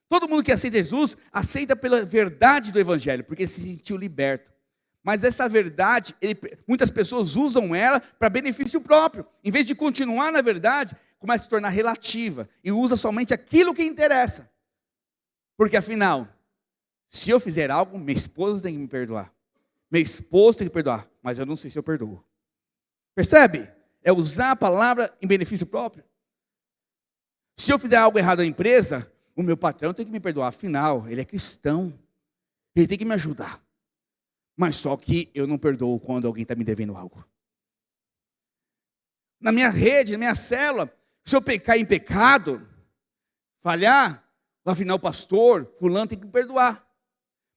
Todo mundo que aceita Jesus, aceita pela verdade do Evangelho, porque se sentiu liberto. Mas essa verdade, muitas pessoas usam ela para benefício próprio. Em vez de continuar na verdade, começa a se tornar relativa. E usa somente aquilo que interessa. Porque afinal, se eu fizer algo, minha esposa tem que me perdoar. Meu esposo tem que perdoar, mas eu não sei se eu perdoo. Percebe? É usar a palavra em benefício próprio. Se eu fizer algo errado na empresa, o meu patrão tem que me perdoar. Afinal, ele é cristão. Ele tem que me ajudar. Mas só que eu não perdoo quando alguém está me devendo algo. Na minha rede, na minha célula, se eu pecar em pecado, falhar, afinal, pastor, fulano tem que me perdoar.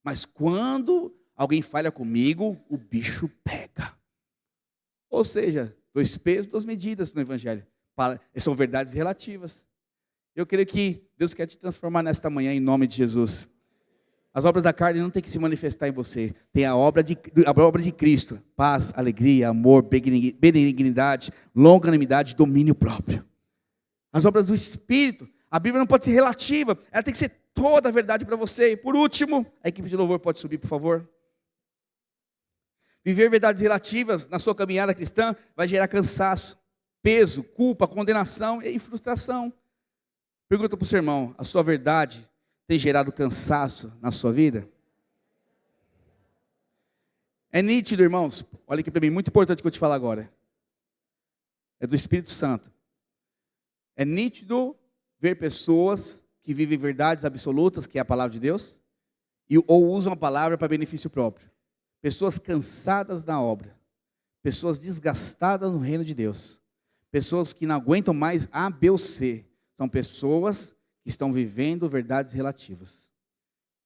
Mas quando alguém falha comigo, o bicho pega. Ou seja, 2 pesos, 2 medidas no Evangelho. São verdades relativas. Eu creio que Deus quer te transformar nesta manhã em nome de Jesus. As obras da carne não tem que se manifestar em você. Tem a obra de Cristo. Paz, alegria, amor, benignidade, longanimidade, domínio próprio. As obras do Espírito. A Bíblia não pode ser relativa. Ela tem que ser toda a verdade para você. E por último, a equipe de louvor pode subir, por favor. Viver verdades relativas na sua caminhada cristã vai gerar cansaço, peso, culpa, condenação e frustração. Pergunta para o seu irmão, a sua verdade tem gerado cansaço na sua vida? É nítido, irmãos, olha aqui para mim, muito importante o que eu te falar agora. É do Espírito Santo. É nítido ver pessoas que vivem verdades absolutas, que é a palavra de Deus, ou usam a palavra para benefício próprio. Pessoas cansadas na obra. Pessoas desgastadas no reino de Deus. Pessoas que não aguentam mais A, B ou C. São pessoas que estão vivendo verdades relativas.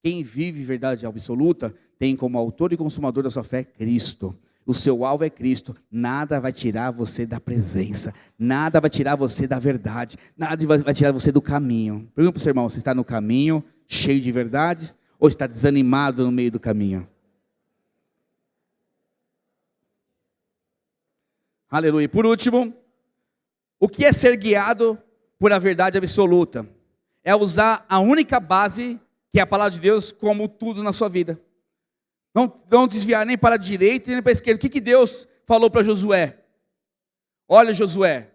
Quem vive verdade absoluta tem como autor e consumador da sua fé Cristo. O seu alvo é Cristo. Nada vai tirar você da presença. Nada vai tirar você da verdade. Nada vai tirar você do caminho. Pergunta para o seu irmão, você está no caminho, cheio de verdades, ou está desanimado no meio do caminho? Aleluia. Por último, o que é ser guiado por a verdade absoluta? É usar a única base, que é a palavra de Deus, como tudo na sua vida. Não desviar nem para a direita nem para a esquerda. O que Deus falou para Josué? Olha, Josué,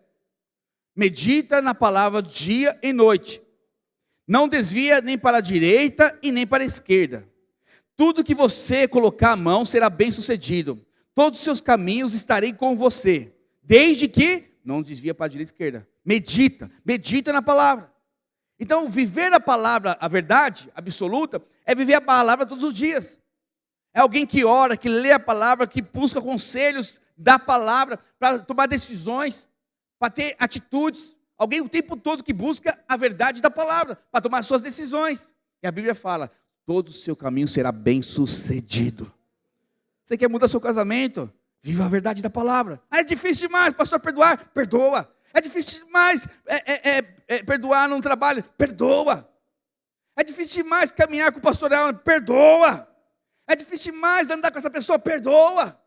medita na palavra dia e noite. Não desvia nem para a direita e nem para a esquerda. Tudo que você colocar a mão será bem sucedido. Todos os seus caminhos estarei com você. Desde que não desvia para a direita e esquerda. Medita na palavra. Então, viver a palavra, a verdade absoluta, é viver a palavra todos os dias. É alguém que ora, que lê a palavra, que busca conselhos da palavra, para tomar decisões, para ter atitudes. Alguém o tempo todo que busca a verdade da palavra, para tomar suas decisões. E a Bíblia fala, todo o seu caminho será bem sucedido. Você quer mudar seu casamento? Viva a verdade da palavra. É difícil demais, pastor, perdoar? Perdoa. É difícil demais perdoar num trabalho? Perdoa. É difícil demais caminhar com o pastor Elton? Perdoa. É difícil demais andar com essa pessoa? Perdoa.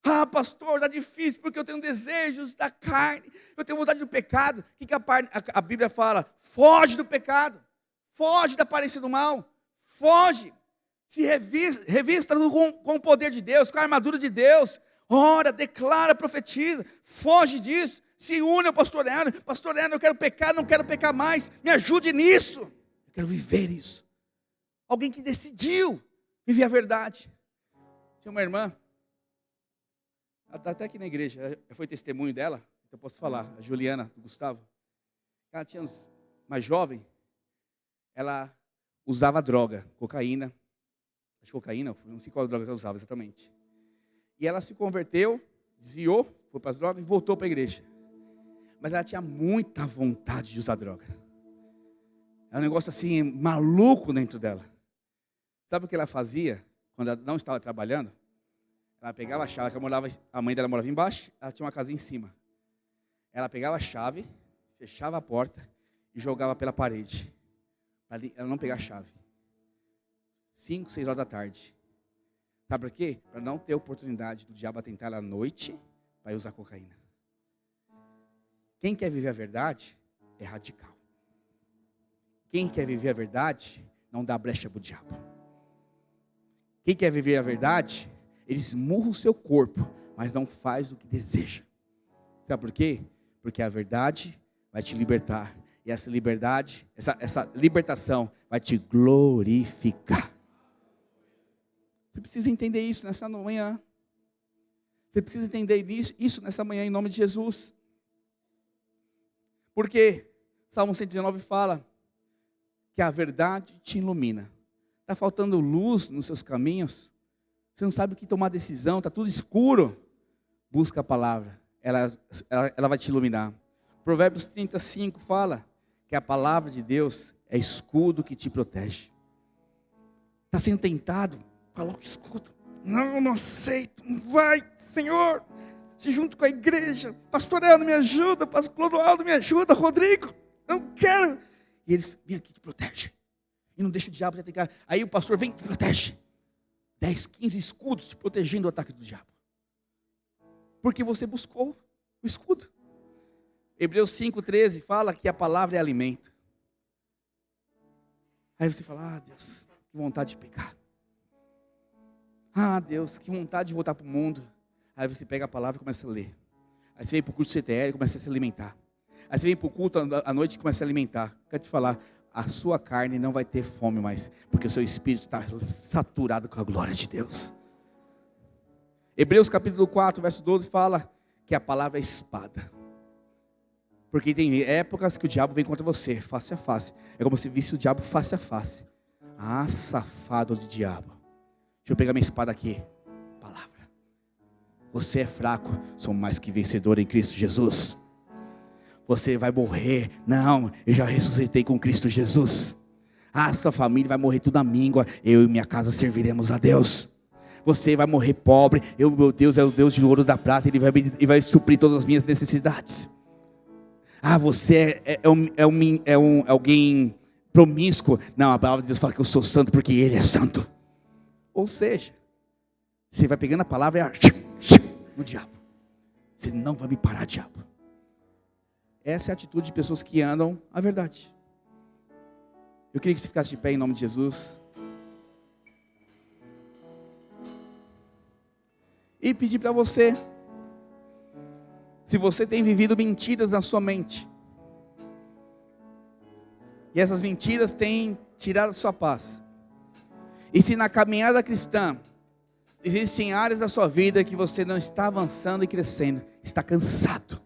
Ah, pastor, está difícil porque eu tenho desejos da carne, eu tenho vontade do pecado. O que a Bíblia fala? Foge do pecado. Foge da aparência do mal. Foge. Se revista com o poder de Deus, com a armadura de Deus. Ora, declara, profetiza. Foge disso. Se une ao pastor Elton. Pastor Elton, eu quero pecar, não quero pecar mais. Me ajude nisso. Eu quero viver isso. Alguém que decidiu viver a verdade. Tinha uma irmã, ela está até aqui na igreja, foi testemunho dela, então eu posso falar, a Juliana, do Gustavo. Ela tinha mais jovem, ela usava droga, cocaína, acho que cocaína, não sei qual droga que ela usava exatamente. E ela se converteu, desviou, foi para as drogas e voltou para a igreja. Mas ela tinha muita vontade de usar droga. É um negócio assim, maluco dentro dela. Sabe o que ela fazia, quando ela não estava trabalhando? Ela pegava a chave, a mãe dela morava embaixo, ela tinha uma casa em cima. Ela pegava a chave, fechava a porta e jogava pela parede, para ela não pegar a chave. 5, 6 horas da tarde. Sabe por quê? Para não ter oportunidade do diabo atentar ela à noite para usar cocaína. Quem quer viver a verdade é radical. Quem quer viver a verdade não dá brecha para o diabo. Quem quer viver a verdade, ele esmurra o seu corpo, mas não faz o que deseja. Sabe por quê? Porque a verdade vai te libertar. E essa liberdade, essa libertação vai te glorificar. Você precisa entender isso nessa manhã. Você precisa entender isso nessa manhã em nome de Jesus. Porque Salmo 119 fala que a verdade te ilumina. Está faltando luz nos seus caminhos. Você não sabe o que tomar decisão, está tudo escuro. Busca a palavra, ela vai te iluminar. Provérbios 35 fala que a palavra de Deus é escudo que te protege. Está sendo tentado, coloca escudo. Não aceito, não vai, Senhor. Se junto com a igreja, pastor Elno me ajuda, pastor Clodoaldo me ajuda, Rodrigo, não quero. E eles vêm aqui e te protegem. E não deixa o diabo te atacar. Aí o pastor vem e te protege. 10, 15 escudos te protegendo do ataque do diabo. Porque você buscou o escudo. Hebreus 5,13 fala que a palavra é alimento. Aí você fala, Deus, que vontade de pecar. Deus, que vontade de voltar para o mundo. Aí você pega a palavra e começa a ler. Aí você vem para o culto CTL e começa a se alimentar. Aí você vem para o culto à noite e começa a alimentar. Quero te falar, a sua carne não vai ter fome mais, porque o seu espírito está saturado com a glória de Deus. Hebreus capítulo 4, verso 12 fala que a palavra é espada. Porque tem épocas que o diabo vem contra você, face a face. É como se visse o diabo face a face. Safado do diabo. Deixa eu pegar minha espada aqui. Palavra. Você é fraco, sou mais que vencedor em Cristo Jesus. Você vai morrer. Não, eu já ressuscitei com Cristo Jesus. Sua família vai morrer tudo à míngua. Eu e minha casa serviremos a Deus. Você vai morrer pobre. Meu Deus é o Deus de ouro da prata. Ele vai suprir todas as minhas necessidades. Você é alguém promíscuo. Não, a palavra de Deus fala que eu sou santo porque Ele é santo. Ou seja, você vai pegando a palavra e no diabo. Você não vai me parar, diabo. Essa é a atitude de pessoas que andam a verdade. Eu queria que você ficasse de pé em nome de Jesus. E pedir para você, se você tem vivido mentiras na sua mente, e essas mentiras têm tirado a sua paz, e se na caminhada cristã existem áreas da sua vida que você não está avançando e crescendo, está cansado.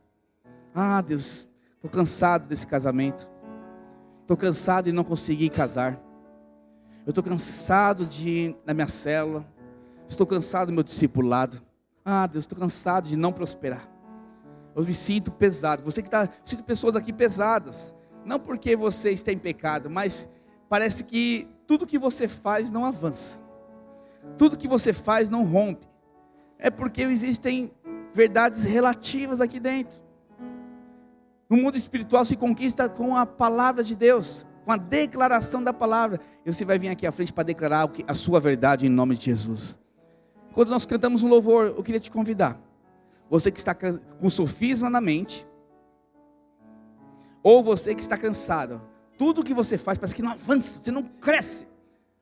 Deus, estou cansado desse casamento. Estou cansado de não conseguir casar. Eu estou cansado de ir na minha célula. Estou cansado do meu discipulado. Deus, estou cansado de não prosperar. Eu me sinto pesado. Sinto pessoas aqui pesadas. Não porque você está em pecado, mas parece que tudo que você faz não avança. Tudo que você faz não rompe. É porque existem verdades relativas aqui dentro. No mundo espiritual se conquista com a palavra de Deus, com a declaração da palavra. E você vai vir aqui à frente para declarar a sua verdade em nome de Jesus. Quando nós cantamos um louvor, eu queria te convidar. Você que está com sofisma na mente, ou você que está cansado, tudo que você faz parece que não avança, você não cresce.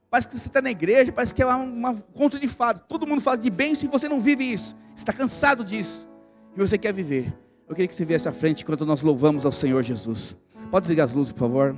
Parece que você está na igreja, parece que é um conto de fadas. Todo mundo fala de bênção e você não vive isso. Você está cansado disso e você quer viver. Eu queria que você viesse à frente enquanto nós louvamos ao Senhor Jesus. Pode desligar as luzes, por favor.